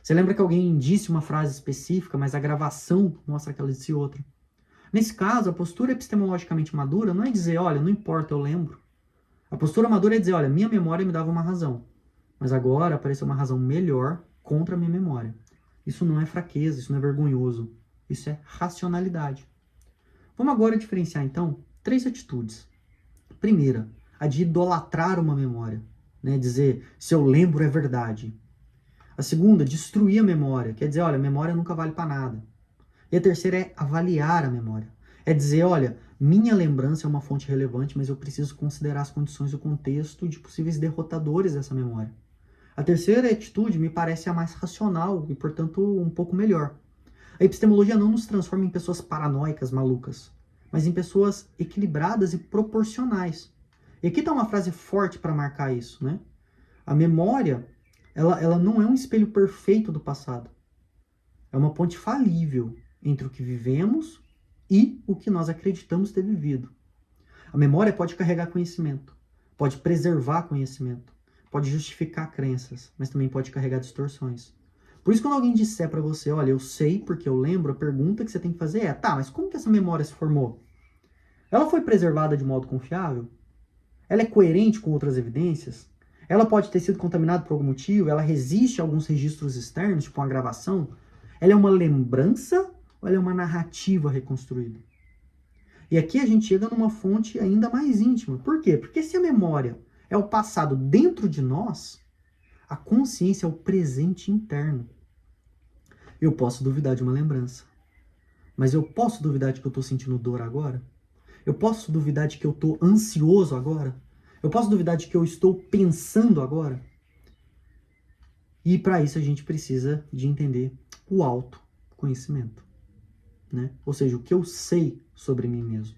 [SPEAKER 1] Você lembra que alguém disse uma frase específica, mas a gravação mostra que ela disse outra. Nesse caso, a postura epistemologicamente madura não é dizer, olha, não importa, eu lembro. A postura madura é dizer, olha, minha memória me dava uma razão, mas agora apareceu uma razão melhor contra a minha memória. Isso não é fraqueza, isso não é vergonhoso, isso é racionalidade. Vamos agora diferenciar, então, 3 atitudes. Primeira, a de idolatrar uma memória, né? Dizer, se eu lembro é verdade. A segunda, destruir a memória, quer dizer, olha, a memória nunca vale para nada. E a terceira é avaliar a memória. É dizer, olha, minha lembrança é uma fonte relevante, mas eu preciso considerar as condições e o contexto de possíveis derrotadores dessa memória. A terceira atitude me parece a mais racional e, portanto, um pouco melhor. A epistemologia não nos transforma em pessoas paranoicas, malucas, mas em pessoas equilibradas e proporcionais. E aqui está uma frase forte para marcar isso, né? A memória, ela não é um espelho perfeito do passado. É uma ponte falível entre o que vivemos e o que nós acreditamos ter vivido. A memória pode carregar conhecimento, pode preservar conhecimento, pode justificar crenças, mas também pode carregar distorções. Por isso, quando alguém disser para você, olha, eu sei porque eu lembro, a pergunta que você tem que fazer é, tá, mas como que essa memória se formou? Ela foi preservada de modo confiável? Ela é coerente com outras evidências? Ela pode ter sido contaminada por algum motivo? Ela resiste a alguns registros externos, tipo uma gravação? Ela é uma lembrança ou ela é uma narrativa reconstruída? E aqui a gente chega numa fonte ainda mais íntima. Por quê? Porque se a memória é o passado dentro de nós, a consciência é o presente interno. Eu posso duvidar de uma lembrança, mas eu posso duvidar de que eu estou sentindo dor agora? Eu posso duvidar de que eu estou ansioso agora? Eu posso duvidar de que eu estou pensando agora? E para isso a gente precisa de entender o autoconhecimento, né? Ou seja, o que eu sei sobre mim mesmo.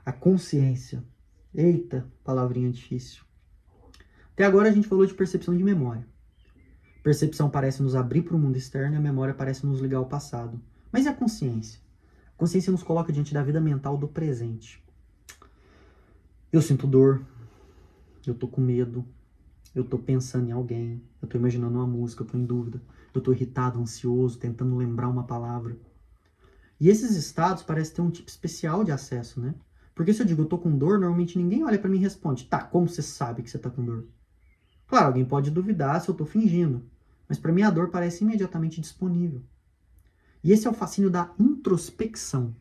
[SPEAKER 1] A consciência. Eita, palavrinha difícil. Até agora a gente falou de percepção de memória. Percepção parece nos abrir para o mundo externo e a memória parece nos ligar ao passado. Mas e a consciência? A consciência nos coloca diante da vida mental do presente. Eu sinto dor, eu tô com medo, eu tô pensando em alguém, eu tô imaginando uma música, eu tô em dúvida, eu tô irritado, ansioso, tentando lembrar uma palavra. E esses estados parecem ter um tipo especial de acesso, né? Porque se eu digo eu tô com dor, normalmente ninguém olha pra mim e responde, tá, como você sabe que você tá com dor? Claro, alguém pode duvidar se eu tô fingindo, mas pra mim a dor parece imediatamente disponível. E esse é o fascínio da introspecção.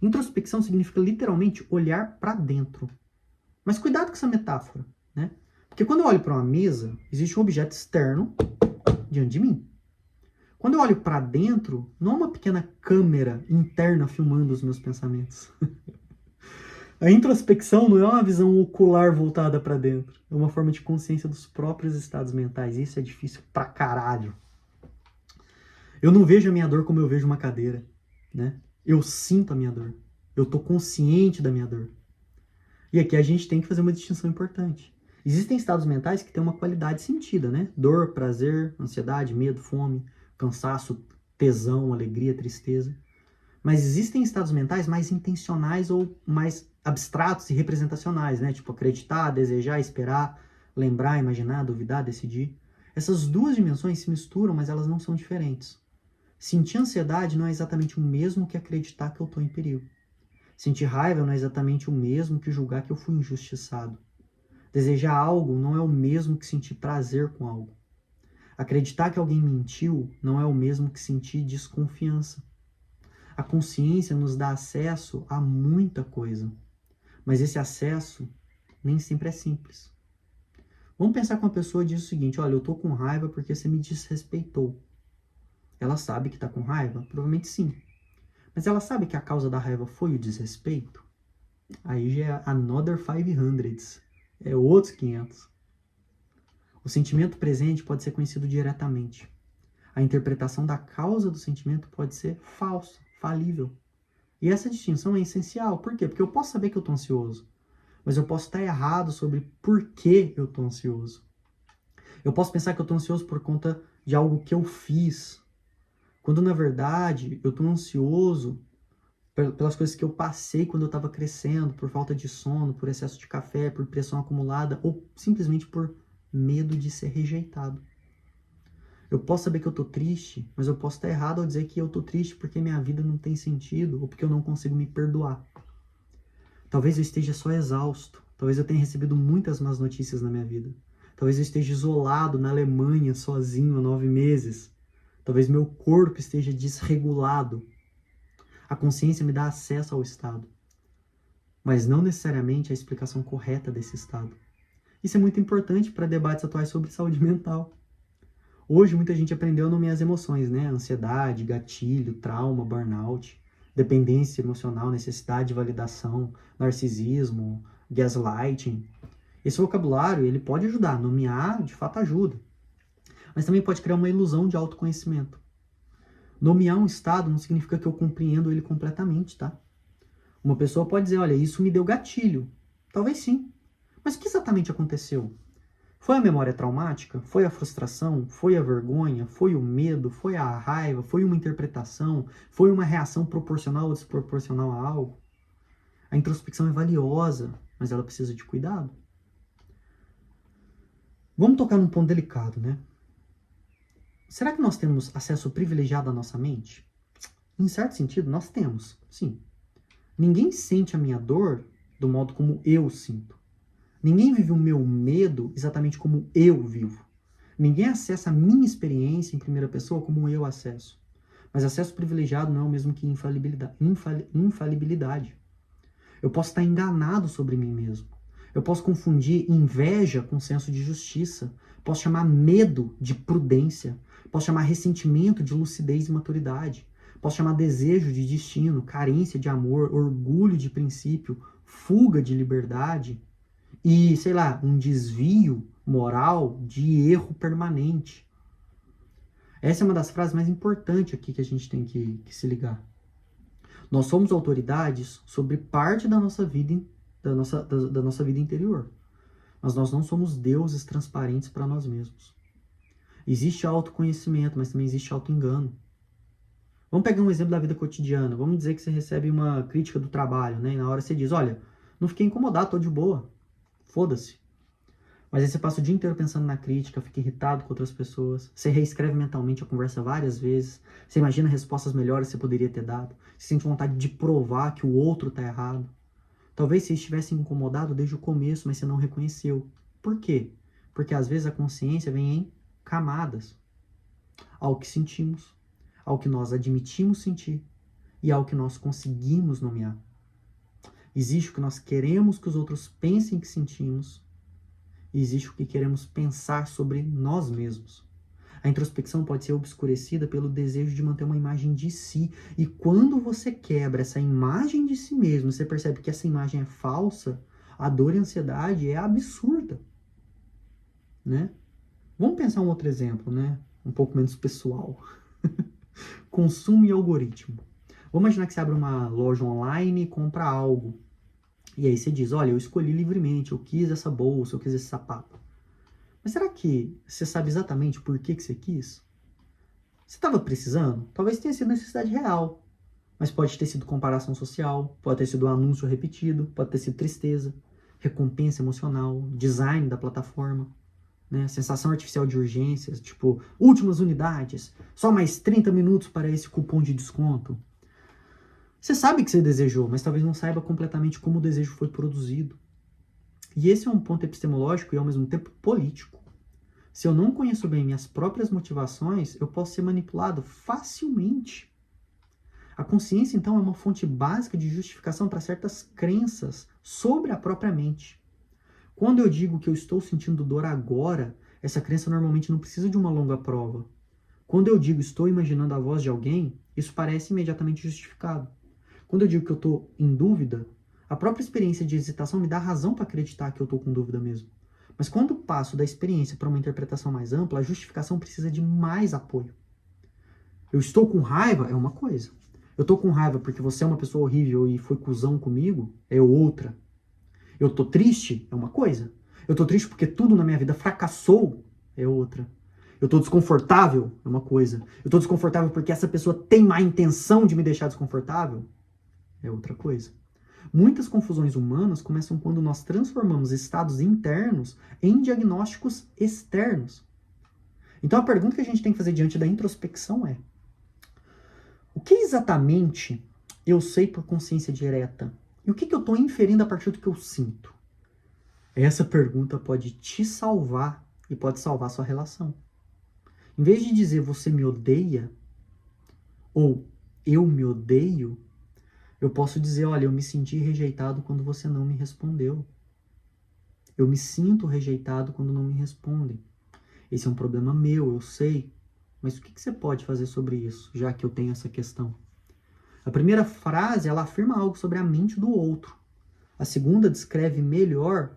[SPEAKER 1] Introspecção significa literalmente olhar pra dentro. Mas cuidado com essa metáfora, né? Porque quando eu olho para uma mesa, existe um objeto externo diante de mim. Quando eu olho para dentro, não é uma pequena câmera interna filmando os meus pensamentos. A introspecção não é uma visão ocular voltada para dentro. É uma forma de consciência dos próprios estados mentais. Isso é difícil pra caralho. Eu não vejo a minha dor como eu vejo uma cadeira, né? Eu sinto a minha dor. Eu tô consciente da minha dor. E aqui a gente tem que fazer uma distinção importante. Existem estados mentais que têm uma qualidade sentida, né? Dor, prazer, ansiedade, medo, fome, cansaço, tesão, alegria, tristeza. Mas existem estados mentais mais intencionais ou mais abstratos e representacionais, né? Tipo acreditar, desejar, esperar, lembrar, imaginar, duvidar, decidir. Essas duas dimensões se misturam, mas elas não são diferentes. Sentir ansiedade não é exatamente o mesmo que acreditar que eu estou em perigo. Sentir raiva não é exatamente o mesmo que julgar que eu fui injustiçado. Desejar algo não é o mesmo que sentir prazer com algo. Acreditar que alguém mentiu não é o mesmo que sentir desconfiança. A consciência nos dá acesso a muita coisa, mas esse acesso nem sempre é simples. Vamos pensar que uma pessoa diz o seguinte, olha, eu tô com raiva porque você me desrespeitou. Ela sabe que tá com raiva? Provavelmente sim. Mas ela sabe que a causa da raiva foi o desrespeito? Aí já é another 500. É outros 500. O sentimento presente pode ser conhecido diretamente. A interpretação da causa do sentimento pode ser falsa, falível. E essa distinção é essencial. Por quê? Porque eu posso saber que eu estou ansioso, mas eu posso estar errado sobre por que eu estou ansioso. Eu posso pensar que eu estou ansioso por conta de algo que eu fiz, quando na verdade eu estou ansioso pelas coisas que eu passei quando eu estava crescendo, por falta de sono, por excesso de café, por pressão acumulada, ou simplesmente por medo de ser rejeitado. Eu posso saber que eu tô triste, mas eu posso estar errado ao dizer que eu tô triste porque minha vida não tem sentido, ou porque eu não consigo me perdoar. Talvez eu esteja só exausto, talvez eu tenha recebido muitas más notícias na minha vida. Talvez eu esteja isolado na Alemanha, sozinho, há 9 meses. Talvez meu corpo esteja desregulado. A consciência me dá acesso ao estado, mas não necessariamente a explicação correta desse estado. Isso é muito importante para debates atuais sobre saúde mental. Hoje muita gente aprendeu a nomear as emoções, né? Ansiedade, gatilho, trauma, burnout, dependência emocional, necessidade de validação, narcisismo, gaslighting. Esse vocabulário ele pode ajudar, nomear de fato ajuda, mas também pode criar uma ilusão de autoconhecimento. Nomear um estado não significa que eu compreendo ele completamente, tá? Uma pessoa pode dizer, olha, isso me deu gatilho. Talvez sim. Mas o que exatamente aconteceu? Foi a memória traumática? Foi a frustração? Foi a vergonha? Foi o medo? Foi a raiva? Foi uma interpretação? Foi uma reação proporcional ou desproporcional a algo? A introspecção é valiosa, mas ela precisa de cuidado. Vamos tocar num ponto delicado, né? Será que nós temos acesso privilegiado à nossa mente? Em certo sentido, nós temos, sim. Ninguém sente a minha dor do modo como eu sinto. Ninguém vive o meu medo exatamente como eu vivo. Ninguém acessa a minha experiência em primeira pessoa como eu acesso. Mas acesso privilegiado não é o mesmo que infalibilidade. Eu posso estar enganado sobre mim mesmo. Eu posso confundir inveja com senso de justiça. Posso chamar medo de prudência. Posso chamar ressentimento de lucidez e maturidade. Posso chamar desejo de destino, carência de amor, orgulho de princípio, fuga de liberdade e, sei lá, um desvio moral de erro permanente. Essa é uma das frases mais importantes aqui que a gente tem que se ligar. Nós somos autoridades sobre parte da nossa vida, da nossa vida interior. Mas nós não somos deuses transparentes para nós mesmos. Existe autoconhecimento, mas também existe autoengano. Vamos pegar um exemplo da vida cotidiana. Vamos dizer que você recebe uma crítica do trabalho, né? E na hora você diz, olha, não fiquei incomodado, tô de boa. Foda-se. Mas aí você passa o dia inteiro pensando na crítica, fica irritado com outras pessoas. Você reescreve mentalmente a conversa várias vezes. Você imagina respostas melhores que você poderia ter dado. Você sente vontade de provar que o outro tá errado. Talvez você estivesse incomodado desde o começo, mas você não reconheceu. Por quê? Porque às vezes a consciência vem em camadas. Ao que sentimos, ao que nós admitimos sentir e ao que nós conseguimos nomear. Existe o que nós queremos que os outros pensem que sentimos e existe o que queremos pensar sobre nós mesmos. A introspecção pode ser obscurecida pelo desejo de manter uma imagem de si. E quando você quebra essa imagem de si mesmo, você percebe que essa imagem é falsa, a dor e a ansiedade é absurda. Né? Vamos pensar um outro exemplo, né? Um pouco menos pessoal. Consumo e algoritmo. Vamos imaginar que você abre uma loja online e compra algo. E aí você diz, olha, eu escolhi livremente, eu quis essa bolsa, eu quis esse sapato. Mas será que você sabe exatamente por que você quis? Você estava precisando? Talvez tenha sido necessidade real. Mas pode ter sido comparação social, pode ter sido um anúncio repetido, pode ter sido tristeza, recompensa emocional, design da plataforma, né? Sensação artificial de urgências, tipo, últimas unidades, só mais 30 minutos para esse cupom de desconto. Você sabe que você desejou, mas talvez não saiba completamente como o desejo foi produzido. E esse é um ponto epistemológico e ao mesmo tempo político. Se eu não conheço bem minhas próprias motivações, eu posso ser manipulado facilmente. A consciência, então, é uma fonte básica de justificação para certas crenças sobre a própria mente. Quando eu digo que eu estou sentindo dor agora, essa crença normalmente não precisa de uma longa prova. Quando eu digo estou imaginando a voz de alguém, isso parece imediatamente justificado. Quando eu digo que eu estou em dúvida, a própria experiência de hesitação me dá razão para acreditar que eu estou com dúvida mesmo. Mas quando passo da experiência para uma interpretação mais ampla, a justificação precisa de mais apoio. Eu estou com raiva é uma coisa. Eu estou com raiva porque você é uma pessoa horrível e foi cuzão comigo é outra. Eu estou triste é uma coisa. Eu estou triste porque tudo na minha vida fracassou é outra. Eu estou desconfortável é uma coisa. Eu estou desconfortável porque essa pessoa tem má intenção de me deixar desconfortável é outra coisa. Muitas confusões humanas começam quando nós transformamos estados internos em diagnósticos externos. Então a pergunta que a gente tem que fazer diante da introspecção é: o que exatamente eu sei por consciência direta? E o que eu estou inferindo a partir do que eu sinto? Essa pergunta pode te salvar e pode salvar sua relação. Em vez de dizer você me odeia ou eu me odeio, eu posso dizer, olha, eu me senti rejeitado quando você não me respondeu. Eu me sinto rejeitado quando não me respondem. Esse é um problema meu, eu sei. Mas o que você pode fazer sobre isso, já que eu tenho essa questão? A primeira frase, ela afirma algo sobre a mente do outro. A segunda descreve melhor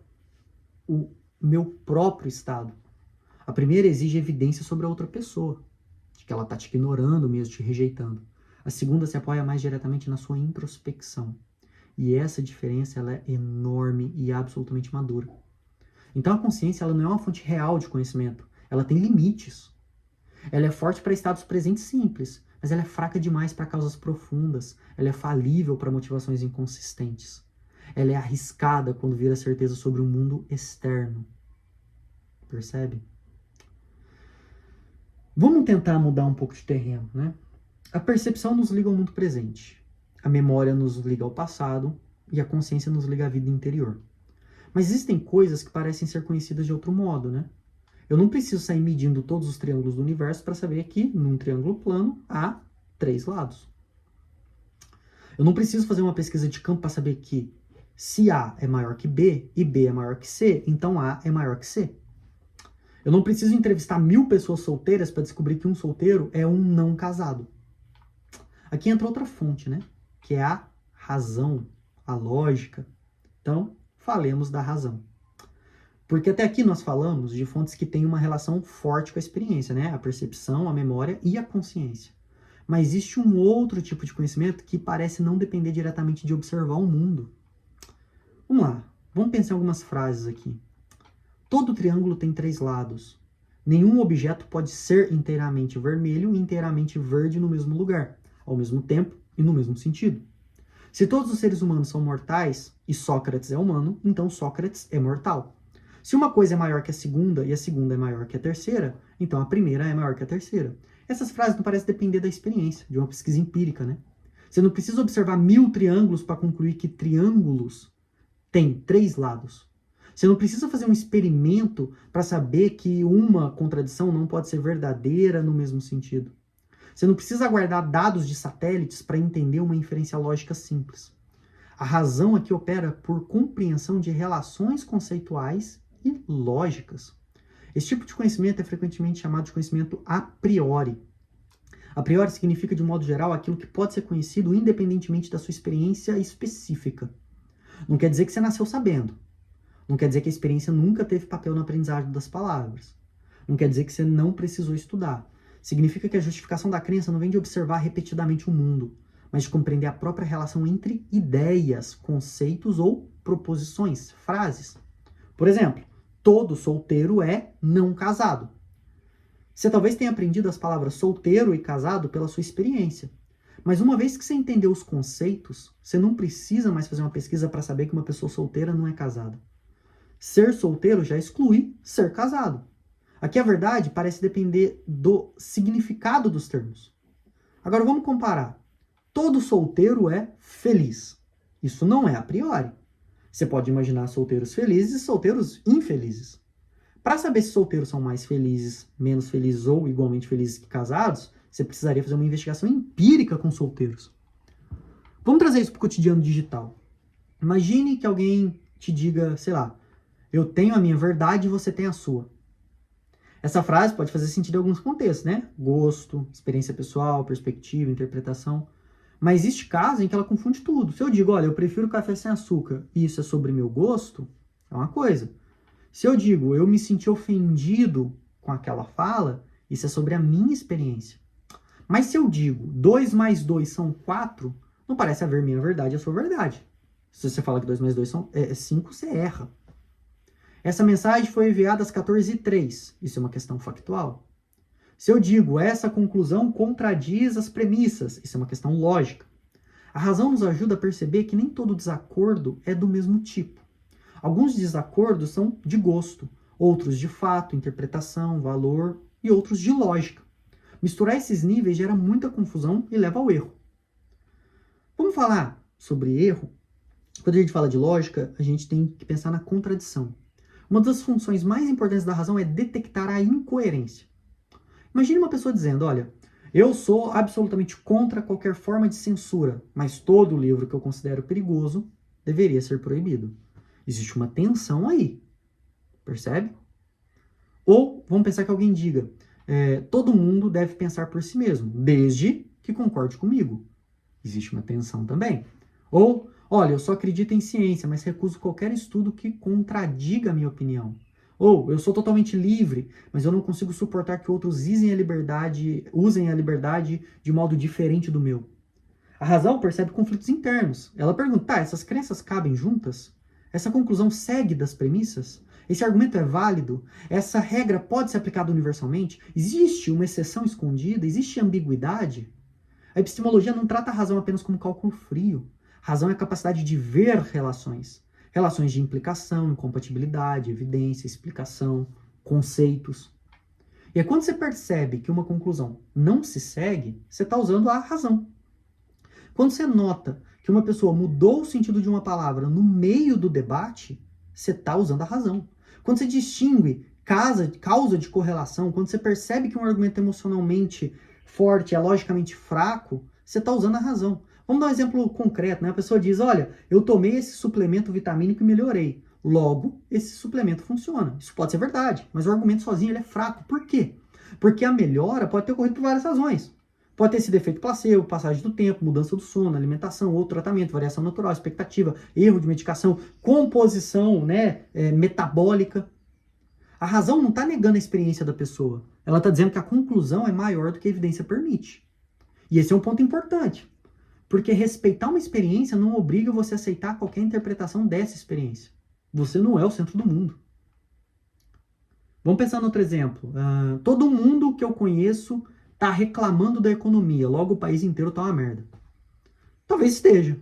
[SPEAKER 1] o meu próprio estado. A primeira exige evidência sobre a outra pessoa, de que ela está te ignorando mesmo, te rejeitando. A segunda se apoia mais diretamente na sua introspecção. E essa diferença ela é enorme e absolutamente madura. Então a consciência ela não é uma fonte real de conhecimento. Ela tem limites. Ela é forte para estados presentes simples, mas ela é fraca demais para causas profundas. Ela é falível para motivações inconsistentes. Ela é arriscada quando vira certeza sobre o mundo externo. Percebe? Vamos tentar mudar um pouco de terreno, né? A percepção nos liga ao mundo presente. A memória nos liga ao passado e a consciência nos liga à vida interior. Mas existem coisas que parecem ser conhecidas de outro modo, né? Eu não preciso sair medindo todos os triângulos do universo para saber que, num triângulo plano, há 3 lados. Eu não preciso fazer uma pesquisa de campo para saber que se A é maior que B e B é maior que C, então A é maior que C. Eu não preciso entrevistar 1000 pessoas solteiras para descobrir que um solteiro é um não casado. Aqui entra outra fonte, né? Que é a razão, a lógica. Então, falemos da razão. Porque até aqui nós falamos de fontes que têm uma relação forte com a experiência, né? A percepção, a memória e a consciência. Mas existe um outro tipo de conhecimento que parece não depender diretamente de observar o mundo. Vamos lá, vamos pensar em algumas frases aqui. Todo triângulo tem 3 lados, Nenhum objeto pode ser inteiramente vermelho e inteiramente verde no mesmo lugar, ao mesmo tempo e no mesmo sentido. Se todos os seres humanos são mortais e Sócrates é humano, então Sócrates é mortal. Se uma coisa é maior que a segunda e a segunda é maior que a terceira, então a primeira é maior que a terceira. Essas frases não parecem depender da experiência, de uma pesquisa empírica, né? Você não precisa observar 1000 triângulos para concluir que triângulos têm 3 lados. Você não precisa fazer um experimento para saber que uma contradição não pode ser verdadeira no mesmo sentido. Você não precisa guardar dados de satélites para entender uma inferência lógica simples. A razão aqui opera por compreensão de relações conceituais e lógicas. Esse tipo de conhecimento é frequentemente chamado de conhecimento a priori. A priori significa, de modo geral, aquilo que pode ser conhecido independentemente da sua experiência específica. Não quer dizer que você nasceu sabendo. Não quer dizer que a experiência nunca teve papel na aprendizagem das palavras. Não quer dizer que você não precisou estudar. Significa que a justificação da crença não vem de observar repetidamente o mundo, mas de compreender a própria relação entre ideias, conceitos ou proposições, frases. Por exemplo, todo solteiro é não casado. Você talvez tenha aprendido as palavras solteiro e casado pela sua experiência. Mas uma vez que você entendeu os conceitos, você não precisa mais fazer uma pesquisa para saber que uma pessoa solteira não é casada. Ser solteiro já exclui ser casado. Aqui a verdade parece depender do significado dos termos. Agora vamos comparar. Todo solteiro é feliz. Isso não é a priori. Você pode imaginar solteiros felizes e solteiros infelizes. Para saber se solteiros são mais felizes, menos felizes ou igualmente felizes que casados, você precisaria fazer uma investigação empírica com solteiros. Vamos trazer isso para o cotidiano digital. Imagine que alguém te diga, sei lá, eu tenho a minha verdade e você tem a sua. Essa frase pode fazer sentido em alguns contextos, né? Gosto, experiência pessoal, perspectiva, interpretação. Mas existe caso em que ela confunde tudo. Se eu digo, olha, eu prefiro café sem açúcar e isso é sobre meu gosto, é uma coisa. Se eu digo, eu me senti ofendido com aquela fala, isso é sobre a minha experiência. Mas se eu digo, 2 mais 2 são 4, não parece haver minha verdade e a sua verdade. Se você fala que 2 mais 2 são 5, você erra. Essa mensagem foi enviada às 14h03. Isso é uma questão factual. Se eu digo, essa conclusão contradiz as premissas, isso é uma questão lógica. A razão nos ajuda a perceber que nem todo desacordo é do mesmo tipo. Alguns desacordos são de gosto, outros de fato, interpretação, valor e outros de lógica. Misturar esses níveis gera muita confusão e leva ao erro. Vamos falar sobre erro? Quando a gente fala de lógica, a gente tem que pensar na contradição. Uma das funções mais importantes da razão é detectar a incoerência. Imagine uma pessoa dizendo, olha, eu sou absolutamente contra qualquer forma de censura, mas todo livro que eu considero perigoso deveria ser proibido. Existe uma tensão aí, percebe? Ou vamos pensar que alguém diga, todo mundo deve pensar por si mesmo, desde que concorde comigo. Existe uma tensão também. Ou, olha, eu só acredito em ciência, mas recuso qualquer estudo que contradiga a minha opinião. Ou, eu sou totalmente livre, mas eu não consigo suportar que outros usem a liberdade de modo diferente do meu. A razão percebe conflitos internos. Ela pergunta, tá, essas crenças cabem juntas? Essa conclusão segue das premissas? Esse argumento é válido? Essa regra pode ser aplicada universalmente? Existe uma exceção escondida? Existe ambiguidade? A epistemologia não trata a razão apenas como cálculo frio. Razão é a capacidade de ver relações. Relações de implicação, incompatibilidade, evidência, explicação, conceitos. E é quando você percebe que uma conclusão não se segue, você está usando a razão. Quando você nota que uma pessoa mudou o sentido de uma palavra no meio do debate, você está usando a razão. Quando você distingue causa de correlação, quando você percebe que um argumento emocionalmente forte é logicamente fraco, você está usando a razão. Vamos dar um exemplo concreto, né? A pessoa diz, olha, eu tomei esse suplemento vitamínico e melhorei. Logo, esse suplemento funciona. Isso pode ser verdade, mas o argumento sozinho ele é fraco. Por quê? Porque a melhora pode ter ocorrido por várias razões. Pode ter sido efeito placebo, passagem do tempo, mudança do sono, alimentação, outro tratamento, variação natural, expectativa, erro de medicação, composição metabólica. A razão não está negando a experiência da pessoa. Ela está dizendo que a conclusão é maior do que a evidência permite. E esse é um ponto importante. Porque respeitar uma experiência não obriga você a aceitar qualquer interpretação dessa experiência. Você não é o centro do mundo. Vamos pensar no outro exemplo. Todo mundo que eu conheço está reclamando da economia, logo o país inteiro está uma merda. Talvez esteja,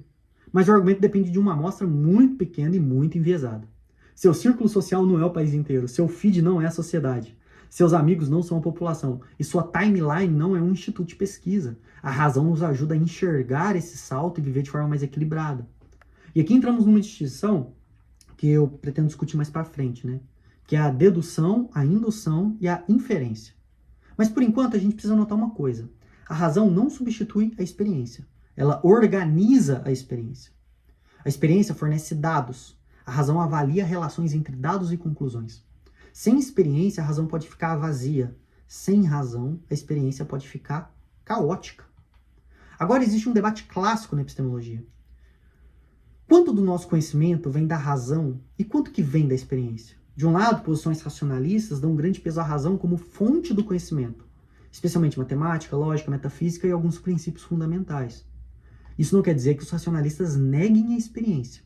[SPEAKER 1] mas o argumento depende de uma amostra muito pequena e muito enviesada. Seu círculo social não é o país inteiro, seu feed não é a sociedade, seus amigos não são a população, e sua timeline não é um instituto de pesquisa. A razão nos ajuda a enxergar esse salto e viver de forma mais equilibrada. E aqui entramos numa distinção que eu pretendo discutir mais para frente, né? Que é a dedução, a indução e a inferência. Mas por enquanto a gente precisa notar uma coisa. A razão não substitui a experiência. Ela organiza a experiência. A experiência fornece dados. A razão avalia relações entre dados e conclusões. Sem experiência, a razão pode ficar vazia. Sem razão, a experiência pode ficar caótica. Agora existe um debate clássico na epistemologia. Quanto do nosso conhecimento vem da razão e quanto que vem da experiência? De um lado, posições racionalistas dão grande peso à razão como fonte do conhecimento, especialmente matemática, lógica, metafísica e alguns princípios fundamentais. Isso não quer dizer que os racionalistas neguem a experiência,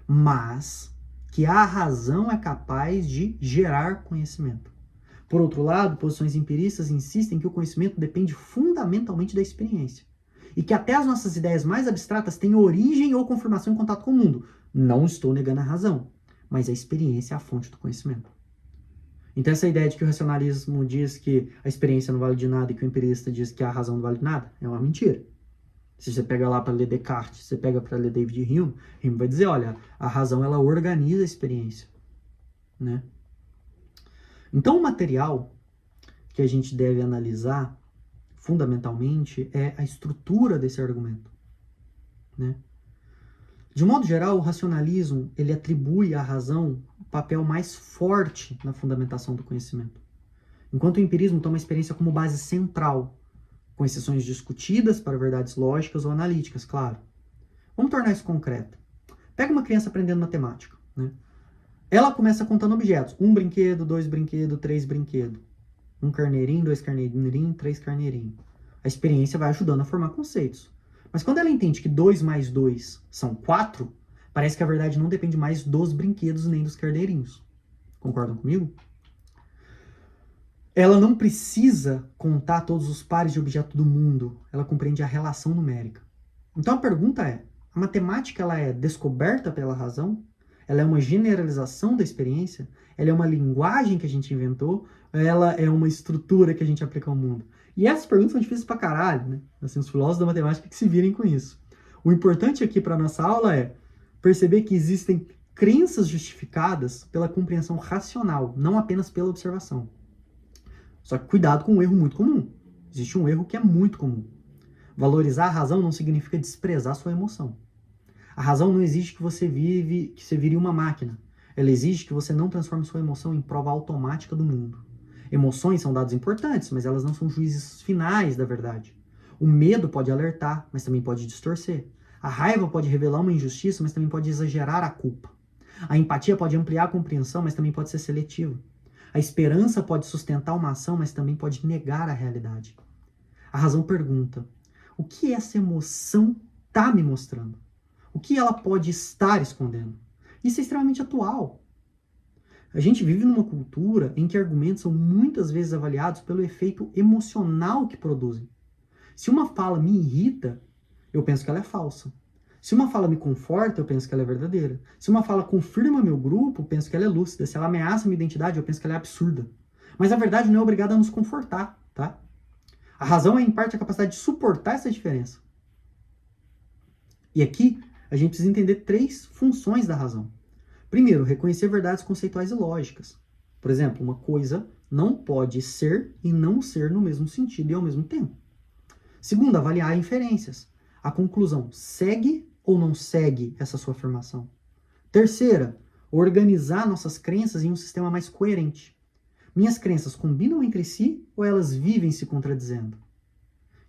[SPEAKER 1] mas que a razão é capaz de gerar conhecimento. Por outro lado, posições empiristas insistem que o conhecimento depende fundamentalmente da experiência, e que até as nossas ideias mais abstratas têm origem ou confirmação em contato com o mundo. Não estou negando a razão, mas a experiência é a fonte do conhecimento. Então essa ideia de que o racionalismo diz que a experiência não vale de nada e que o empirista diz que a razão não vale de nada, é uma mentira. Se você pega lá para ler Descartes, você pega para ler David Hume, Hume vai dizer, olha, a razão ela organiza a experiência, né? Então o material que a gente deve analisar fundamentalmente é a estrutura desse argumento, né? De modo geral, o racionalismo ele atribui à razão o papel mais forte na fundamentação do conhecimento, enquanto o empirismo toma a experiência como base central, com exceções discutidas para verdades lógicas ou analíticas, claro. Vamos tornar isso concreto. Pega uma criança aprendendo matemática, né? Ela começa contando objetos. 1 brinquedo, 2 brinquedo, 3 brinquedo. 1 carneirinho, 2 carneirinho, 3 carneirinho. A experiência vai ajudando a formar conceitos. Mas quando ela entende que 2 mais 2 são 4, parece que a verdade não depende mais dos brinquedos nem dos carneirinhos. Concordam comigo? Ela não precisa contar todos os pares de objeto do mundo. Ela compreende a relação numérica. Então a pergunta é, a matemática ela é descoberta pela razão? Ela é uma generalização da experiência? Ela é uma linguagem que a gente inventou? Ela é uma estrutura que a gente aplica ao mundo? E essas perguntas são difíceis pra caralho, né? Assim, os filósofos da matemática que se virem com isso. O importante aqui para nossa aula é perceber que existem crenças justificadas pela compreensão racional, não apenas pela observação. Só que cuidado com um erro muito comum. Existe um erro que é muito comum. Valorizar a razão não significa desprezar sua emoção. A razão não exige que você vire uma máquina. Ela exige que você não transforme sua emoção em prova automática do mundo. Emoções são dados importantes, mas elas não são juízes finais da verdade. O medo pode alertar, mas também pode distorcer. A raiva pode revelar uma injustiça, mas também pode exagerar a culpa. A empatia pode ampliar a compreensão, mas também pode ser seletiva. A esperança pode sustentar uma ação, mas também pode negar a realidade. A razão pergunta, o que essa emoção está me mostrando? O que ela pode estar escondendo? Isso é extremamente atual. A gente vive numa cultura em que argumentos são muitas vezes avaliados pelo efeito emocional que produzem. Se uma fala me irrita, eu penso que ela é falsa. Se uma fala me conforta, eu penso que ela é verdadeira. Se uma fala confirma meu grupo, eu penso que ela é lúcida. Se ela ameaça minha identidade, eu penso que ela é absurda. Mas a verdade não é obrigada a nos confortar, tá? A razão é, em parte, a capacidade de suportar essa diferença. E aqui, a gente precisa entender 3 funções da razão. Primeiro, reconhecer verdades conceituais e lógicas. Por exemplo, uma coisa não pode ser e não ser no mesmo sentido e ao mesmo tempo. Segundo, avaliar inferências. A conclusão segue ou não segue essa sua afirmação? Terceira, organizar nossas crenças em um sistema mais coerente. Minhas crenças combinam entre si ou elas vivem se contradizendo?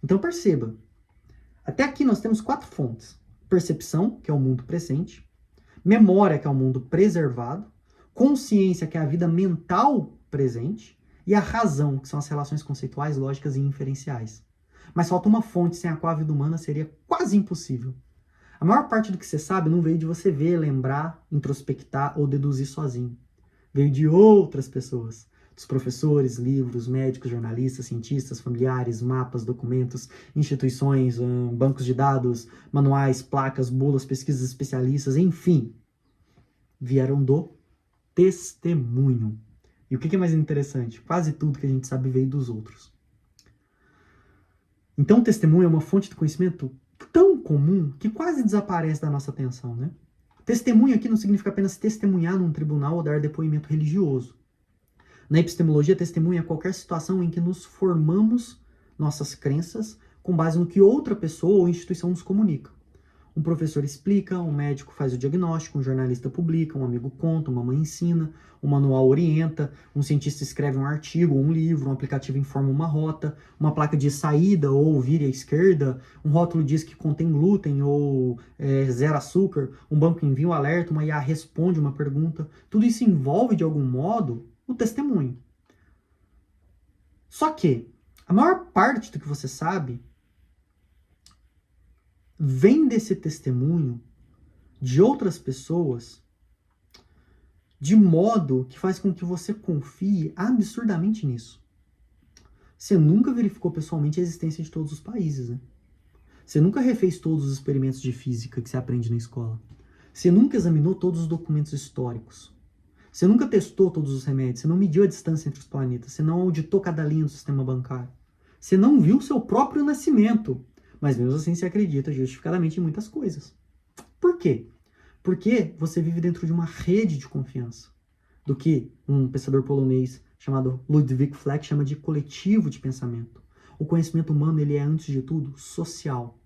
[SPEAKER 1] Então perceba, até aqui nós temos 4 fontes. Percepção, que é o mundo presente. Memória, que é o mundo preservado. Consciência, que é a vida mental presente. E a razão, que são as relações conceituais, lógicas e inferenciais. Mas falta uma fonte sem a qual a vida humana seria quase impossível. A maior parte do que você sabe não veio de você ver, lembrar, introspectar ou deduzir sozinho. Veio de outras pessoas. dos professores, livros, médicos, jornalistas, cientistas, familiares, mapas, documentos, instituições, bancos de dados, manuais, placas, bulas, pesquisas especialistas, enfim, vieram do testemunho. E o que é mais interessante? Quase tudo que a gente sabe veio dos outros. Então, o testemunho é uma fonte de conhecimento tão comum que quase desaparece da nossa atenção, né? Testemunho aqui não significa apenas testemunhar num tribunal ou dar depoimento religioso. Na epistemologia, testemunha é qualquer situação em que nos formamos nossas crenças com base no que outra pessoa ou instituição nos comunica. Um professor explica, um médico faz o diagnóstico, um jornalista publica, um amigo conta, uma mãe ensina, um manual orienta, um cientista escreve um artigo, um livro, um aplicativo informa uma rota, uma placa diz saída ou vire à esquerda, um rótulo diz que contém glúten ou zero açúcar, um banco envia um alerta, uma IA responde uma pergunta. Tudo isso envolve, de algum modo, o testemunho. Só que a maior parte do que você sabe vem desse testemunho de outras pessoas de modo que faz com que você confie absurdamente nisso. Você nunca verificou pessoalmente a existência de todos os países, né? Você nunca refez todos os experimentos de física que você aprende na escola. Você nunca examinou todos os documentos históricos. Você nunca testou todos os remédios. Você não mediu a distância entre os planetas. Você não auditou cada linha do sistema bancário. Você não viu seu próprio nascimento. Mas mesmo assim você acredita justificadamente em muitas coisas. Por quê? Porque você vive dentro de uma rede de confiança. Do que um pensador polonês chamado Ludwig Fleck chama de coletivo de pensamento. O conhecimento humano, ele é, antes de tudo, social.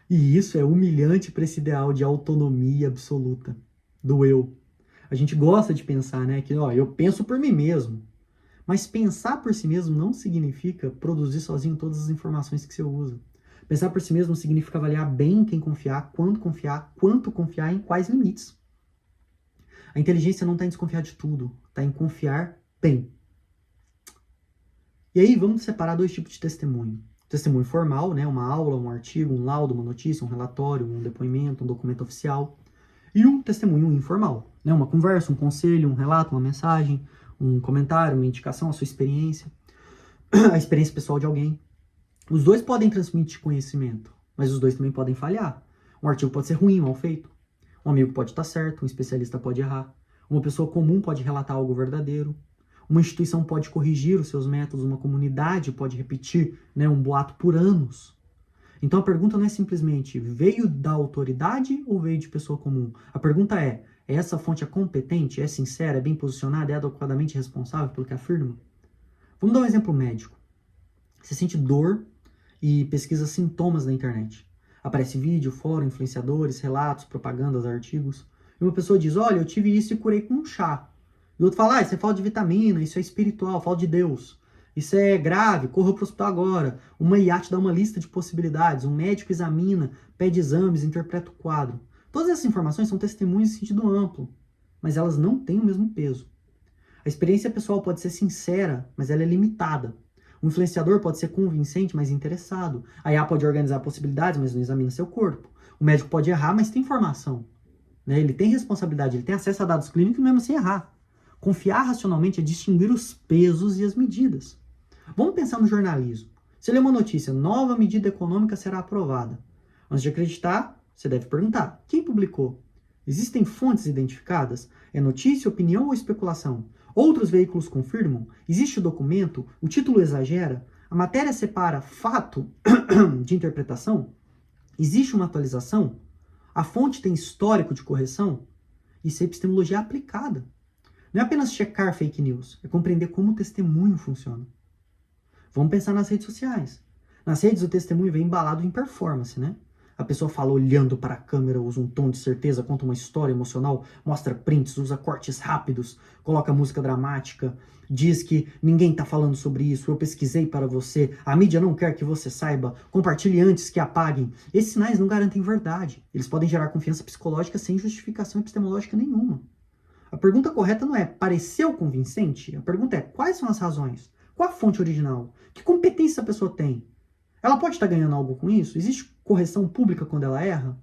[SPEAKER 1] E isso é humilhante para esse ideal de autonomia absoluta do eu. A gente gosta de pensar, né, que eu penso por mim mesmo. Mas pensar por si mesmo não significa produzir sozinho todas as informações que você usa. Pensar por si mesmo significa avaliar bem em quem confiar, quanto confiar e em quais limites. A inteligência não está em desconfiar de tudo, está em confiar bem. E aí vamos separar dois tipos de testemunho. Testemunho formal, né, uma aula, um artigo, um laudo, uma notícia, um relatório, um depoimento, um documento oficial. E um testemunho informal, né, uma conversa, um conselho, um relato, uma mensagem, um comentário, uma indicação, a sua experiência, a experiência pessoal de alguém. Os dois podem transmitir conhecimento, mas os dois também podem falhar. Um artigo pode ser ruim, mal feito. Um amigo pode estar certo, um especialista pode errar. Uma pessoa comum pode relatar algo verdadeiro. Uma instituição pode corrigir os seus métodos, uma comunidade pode repetir, né, um boato por anos. Então a pergunta não é simplesmente veio da autoridade ou veio de pessoa comum? A pergunta é essa fonte é competente, é sincera, é bem posicionada, é adequadamente responsável pelo que afirma? Vamos dar um exemplo médico. Você sente dor e pesquisa sintomas na internet. Aparece vídeo, fórum, influenciadores, relatos, propagandas, artigos. E uma pessoa diz, olha, eu tive isso e curei com um chá. E o outro fala, isso é falta de vitamina, isso é espiritual, falta de Deus. Isso é grave, corra para o hospital agora. Uma IA te dá uma lista de possibilidades, um médico examina, pede exames, interpreta o quadro. Todas essas informações são testemunhos em sentido amplo, mas elas não têm o mesmo peso. A experiência pessoal pode ser sincera, mas ela é limitada. O influenciador pode ser convincente, mas interessado. A IA pode organizar possibilidades, mas não examina seu corpo. O médico pode errar, mas tem informação. Né? Ele tem responsabilidade, ele tem acesso a dados clínicos mesmo sem errar. Confiar racionalmente é distinguir os pesos e as medidas. Vamos pensar no jornalismo. Você lê uma notícia, nova medida econômica será aprovada. Antes de acreditar, você deve perguntar, quem publicou? Existem fontes identificadas? É notícia, opinião ou especulação? Outros veículos confirmam? Existe o documento? O título exagera? A matéria separa fato de interpretação? Existe uma atualização? A fonte tem histórico de correção? Isso é epistemologia aplicada. Não é apenas checar fake news, é compreender como o testemunho funciona. Vamos pensar nas redes sociais. Nas redes, o testemunho vem embalado em performance, né? A pessoa fala olhando para a câmera, usa um tom de certeza, conta uma história emocional, mostra prints, usa cortes rápidos, coloca música dramática, diz que ninguém está falando sobre isso, eu pesquisei para você, a mídia não quer que você saiba, compartilhe antes que apaguem. Esses sinais não garantem verdade. Eles podem gerar confiança psicológica sem justificação epistemológica nenhuma. A pergunta correta não é, pareceu convincente? A pergunta é, quais são as razões? Qual a fonte original? Que competência a pessoa tem? Ela pode estar ganhando algo com isso? Existe correção pública quando ela erra?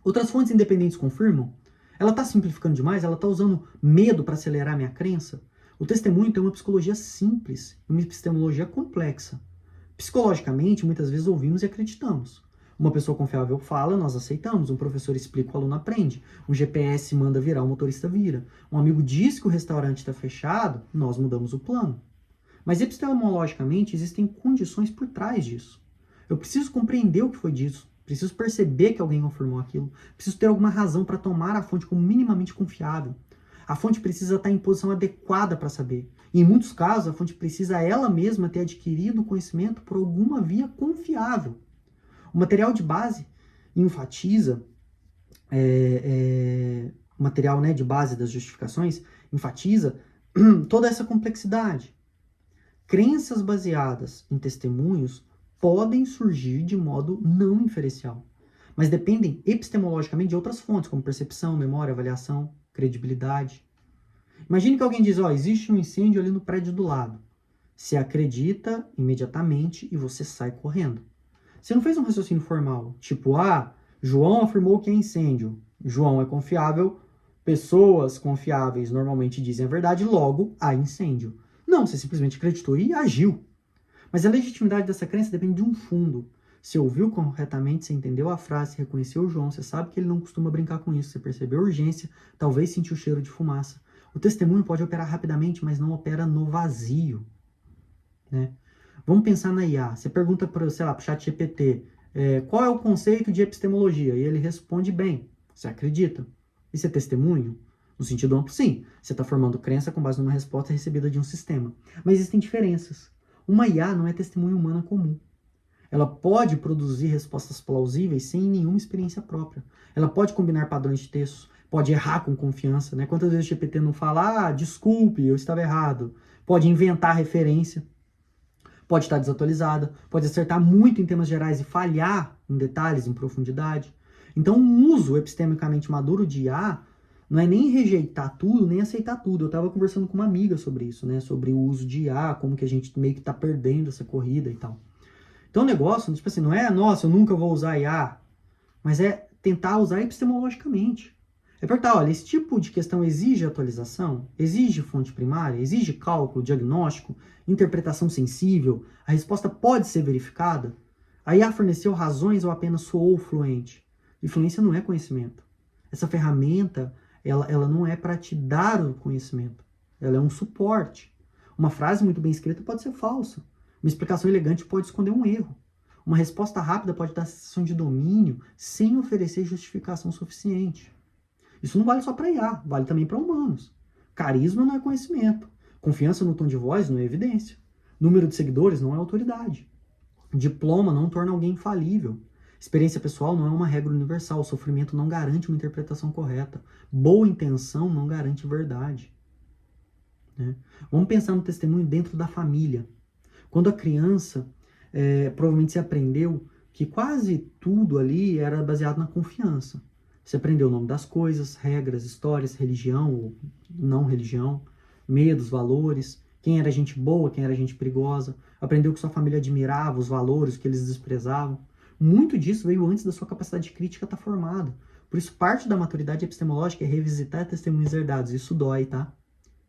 [SPEAKER 1] Outras fontes independentes confirmam? Ela está simplificando demais? Ela está usando medo para acelerar minha crença? O testemunho tem uma psicologia simples e uma epistemologia complexa. Psicologicamente, muitas vezes ouvimos e acreditamos. Uma pessoa confiável fala, nós aceitamos. Um professor explica, o aluno aprende. Um GPS manda virar, o motorista vira. Um amigo diz que o restaurante está fechado, nós mudamos o plano. Mas epistemologicamente, existem condições por trás disso. Eu preciso compreender o que foi dito, preciso perceber que alguém confirmou aquilo, preciso ter alguma razão para tomar a fonte como minimamente confiável. A fonte precisa estar em posição adequada para saber. E em muitos casos, a fonte precisa ela mesma ter adquirido o conhecimento por alguma via confiável. O material de base enfatiza, o material, né, de base das justificações, enfatiza toda essa complexidade. Crenças baseadas em testemunhos podem surgir de modo não inferencial, mas dependem epistemologicamente de outras fontes, como percepção, memória, avaliação, credibilidade. Imagine que alguém diz, existe um incêndio ali no prédio do lado. Você acredita imediatamente e você sai correndo. Você não fez um raciocínio formal, tipo, João afirmou que é incêndio. João é confiável, pessoas confiáveis normalmente dizem a verdade, logo há incêndio. Não, você simplesmente acreditou e agiu. Mas a legitimidade dessa crença depende de um fundo. Você ouviu corretamente, você entendeu a frase, reconheceu o João, você sabe que ele não costuma brincar com isso, você percebeu a urgência, talvez sentiu o cheiro de fumaça. O testemunho pode operar rapidamente, mas não opera no vazio. Né? Vamos pensar na IA. Você pergunta para, o ChatGPT, qual é o conceito de epistemologia? E ele responde bem. Você acredita? Isso é testemunho? No sentido amplo, sim. Você está formando crença com base numa resposta recebida de um sistema. Mas existem diferenças. Uma IA não é testemunha humana comum. Ela pode produzir respostas plausíveis sem nenhuma experiência própria. Ela pode combinar padrões de textos, pode errar com confiança. Né? Quantas vezes o GPT não fala, desculpe, eu estava errado. Pode inventar referência. Pode estar desatualizada. Pode acertar muito em temas gerais e falhar em detalhes, em profundidade. Então, um uso epistemicamente maduro de IA não é nem rejeitar tudo, nem aceitar tudo. Eu estava conversando com uma amiga sobre isso, né? Sobre o uso de IA, como que a gente meio que está perdendo essa corrida e tal. Então o negócio, tipo assim, não é, nossa, eu nunca vou usar IA, mas é tentar usar epistemologicamente. É perguntar, olha, esse tipo de questão exige atualização? Exige fonte primária? Exige cálculo, diagnóstico, interpretação sensível? A resposta pode ser verificada? A IA forneceu razões ou apenas soou fluente? E fluência não é conhecimento. Essa ferramenta, ela não é para te dar o conhecimento. Ela é um suporte. Uma frase muito bem escrita pode ser falsa. Uma explicação elegante pode esconder um erro. Uma resposta rápida pode dar sensação de domínio sem oferecer justificação suficiente. Isso não vale só para IA, vale também para humanos. Carisma não é conhecimento. Confiança no tom de voz não é evidência. Número de seguidores não é autoridade. Diploma não torna alguém infalível. Experiência pessoal não é uma regra universal. O sofrimento não garante uma interpretação correta. Boa intenção não garante verdade. Né? Vamos pensar no testemunho dentro da família. Quando a criança, provavelmente se aprendeu que quase tudo ali era baseado na confiança. Você aprendeu o nome das coisas, regras, histórias, religião ou não religião, medos, valores, quem era gente boa, quem era gente perigosa. Aprendeu que sua família admirava, os valores, que eles desprezavam. Muito disso veio antes da sua capacidade crítica estar formada. Por isso, parte da maturidade epistemológica é revisitar testemunhos herdados. Isso dói, tá?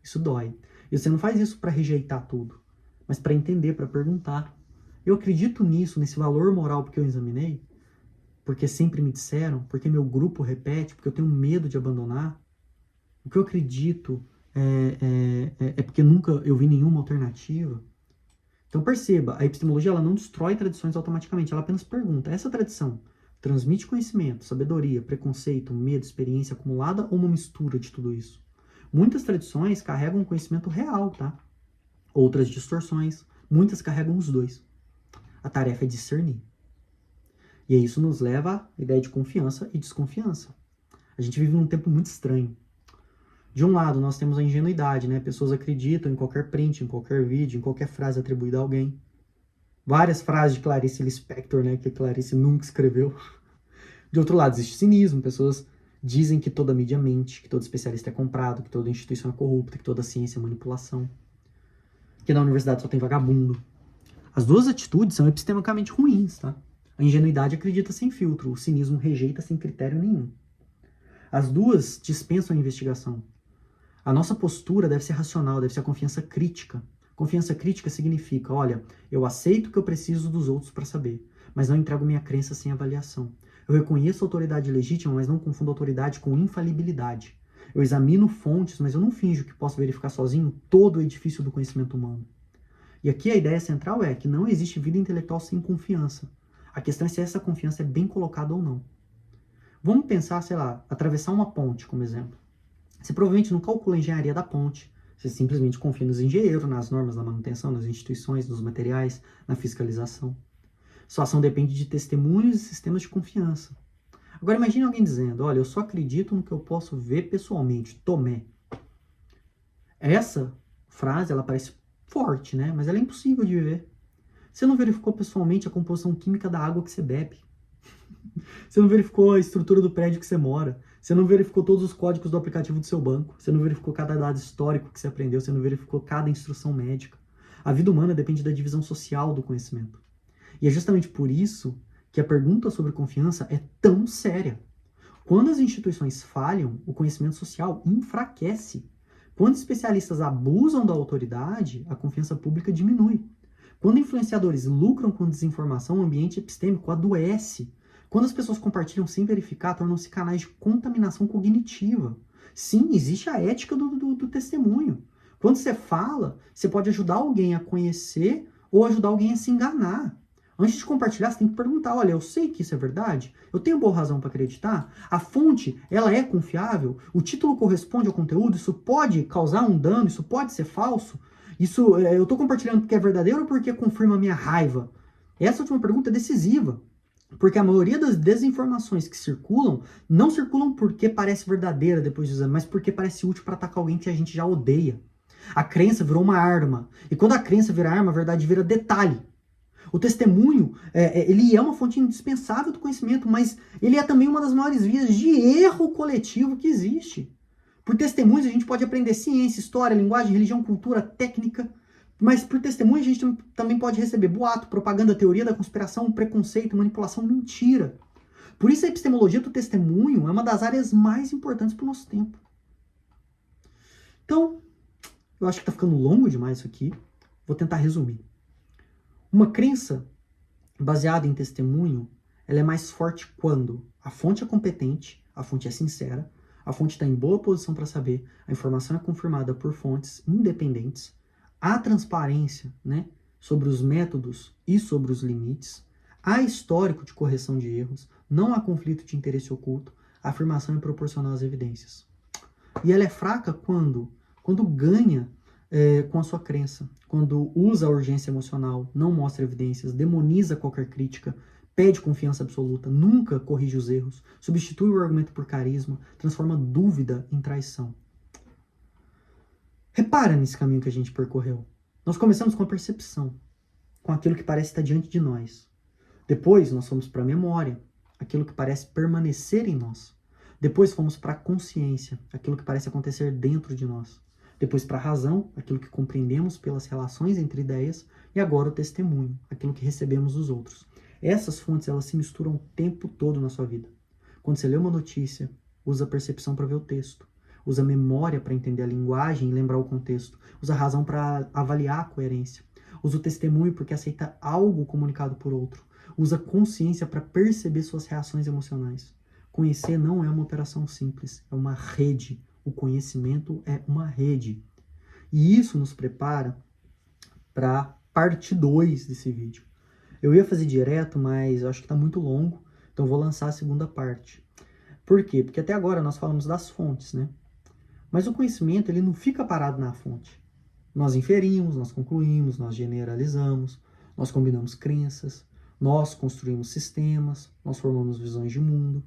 [SPEAKER 1] Isso dói. E você não faz isso para rejeitar tudo, mas para entender, para perguntar. Eu acredito nisso, nesse valor moral porque eu examinei, porque sempre me disseram, porque meu grupo repete, porque eu tenho medo de abandonar. O que eu acredito é porque nunca eu vi nenhuma alternativa. Então perceba, a epistemologia ela não destrói tradições automaticamente, ela apenas pergunta, essa tradição transmite conhecimento, sabedoria, preconceito, medo, experiência acumulada ou uma mistura de tudo isso? Muitas tradições carregam conhecimento real, tá? Outras distorções, muitas carregam os dois. A tarefa é discernir. E isso nos leva à ideia de confiança e desconfiança. A gente vive num tempo muito estranho. De um lado, nós temos a ingenuidade, né? Pessoas acreditam em qualquer print, em qualquer vídeo, em qualquer frase atribuída a alguém. Várias frases de Clarice Lispector, né? Que Clarice nunca escreveu. De outro lado, existe cinismo. Pessoas dizem que toda mídia mente, que todo especialista é comprado, que toda instituição é corrupta, que toda ciência é manipulação. Que na universidade só tem vagabundo. As duas atitudes são epistemicamente ruins, tá? A ingenuidade acredita sem filtro, o cinismo rejeita sem critério nenhum. As duas dispensam a investigação. A nossa postura deve ser racional, deve ser a confiança crítica. Confiança crítica significa, olha, eu aceito que eu preciso dos outros para saber, mas não entrego minha crença sem avaliação. Eu reconheço a autoridade legítima, mas não confundo autoridade com infalibilidade. Eu examino fontes, mas eu não finjo que posso verificar sozinho todo o edifício do conhecimento humano. E aqui a ideia central é que não existe vida intelectual sem confiança. A questão é se essa confiança é bem colocada ou não. Vamos pensar, sei lá, atravessar uma ponte como exemplo. Você provavelmente não calcula a engenharia da ponte, você simplesmente confia nos engenheiros, nas normas da manutenção, nas instituições, nos materiais, na fiscalização. Sua ação depende de testemunhos e sistemas de confiança. Agora imagine alguém dizendo, olha, eu só acredito no que eu posso ver pessoalmente, Tomé. Essa frase, ela parece forte, né? Mas ela é impossível de viver. Você não verificou pessoalmente a composição química da água que você bebe. Você não verificou a estrutura do prédio que você mora. Você não verificou todos os códigos do aplicativo do seu banco. Você não verificou cada dado histórico que você aprendeu. Você não verificou cada instrução médica. A vida humana depende da divisão social do conhecimento. E é justamente por isso que a pergunta sobre confiança é tão séria. Quando as instituições falham, o conhecimento social enfraquece. Quando especialistas abusam da autoridade, a confiança pública diminui. Quando influenciadores lucram com desinformação, o ambiente epistêmico adoece. Quando as pessoas compartilham sem verificar, tornam-se canais de contaminação cognitiva. Sim, existe a ética do testemunho. Quando você fala, você pode ajudar alguém a conhecer ou ajudar alguém a se enganar. Antes de compartilhar, você tem que perguntar, olha, eu sei que isso é verdade? Eu tenho boa razão para acreditar? A fonte, ela é confiável? O título corresponde ao conteúdo? Isso pode causar um dano? Isso pode ser falso? Isso, eu estou compartilhando porque é verdadeiro ou porque confirma a minha raiva? Essa última pergunta é decisiva. Porque a maioria das desinformações que circulam, não circulam porque parece verdadeira depois do exame, mas porque parece útil para atacar alguém que a gente já odeia. A crença virou uma arma. E quando a crença vira arma, a verdade vira detalhe. O testemunho, ele é uma fonte indispensável do conhecimento, mas ele é também uma das maiores vias de erro coletivo que existe. Por testemunhos a gente pode aprender ciência, história, linguagem, religião, cultura, técnica, mas por testemunho a gente também pode receber boato, propaganda, teoria da conspiração, preconceito, manipulação, mentira. Por isso a epistemologia do testemunho é uma das áreas mais importantes para o nosso tempo. Então, eu acho que está ficando longo demais isso aqui. Vou tentar resumir. Uma crença baseada em testemunho, ela é mais forte quando a fonte é competente, a fonte é sincera, a fonte está em boa posição para saber, a informação é confirmada por fontes independentes, há transparência, né, sobre os métodos e sobre os limites, há histórico de correção de erros, não há conflito de interesse oculto, a afirmação é proporcional às evidências. E ela é fraca quando ganha com a sua crença, quando usa a urgência emocional, não mostra evidências, demoniza qualquer crítica, pede confiança absoluta, nunca corrige os erros, substitui o argumento por carisma, transforma dúvida em traição. Repara nesse caminho que a gente percorreu. Nós começamos com a percepção, com aquilo que parece estar diante de nós. Depois nós fomos para a memória, aquilo que parece permanecer em nós. Depois fomos para a consciência, aquilo que parece acontecer dentro de nós. Depois para a razão, aquilo que compreendemos pelas relações entre ideias, e agora o testemunho, aquilo que recebemos dos outros. Essas fontes, elas se misturam o tempo todo na sua vida. Quando você lê uma notícia, usa a percepção para ver o texto, usa a memória para entender a linguagem e lembrar o contexto, usa a razão para avaliar a coerência, usa o testemunho porque aceita algo comunicado por outro, usa a consciência para perceber suas reações emocionais. Conhecer não é uma operação simples, é uma rede. O conhecimento é uma rede. E isso nos prepara para parte 2 desse vídeo. Eu ia fazer direto, mas eu acho que está muito longo, então eu vou lançar a segunda parte. Por quê? Porque até agora nós falamos das fontes, né? Mas o conhecimento, ele não fica parado na fonte. Nós inferimos, nós concluímos, nós generalizamos, nós combinamos crenças, nós construímos sistemas, nós formamos visões de mundo.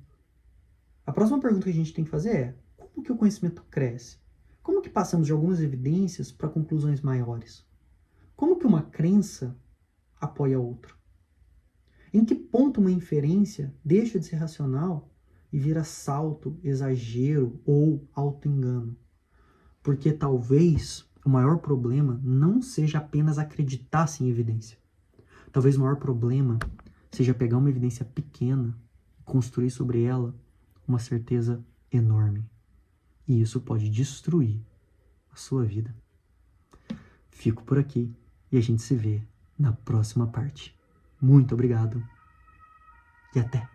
[SPEAKER 1] A próxima pergunta que a gente tem que fazer é: como que o conhecimento cresce? Como que passamos de algumas evidências para conclusões maiores? Como que uma crença apoia a outra? Em que ponto uma inferência deixa de ser racional e vira salto, exagero ou auto-engano? Porque talvez o maior problema não seja apenas acreditar sem evidência. Talvez o maior problema seja pegar uma evidência pequena e construir sobre ela uma certeza enorme. E isso pode destruir sua vida. Fico por aqui e a gente se vê na próxima parte. Muito obrigado e até!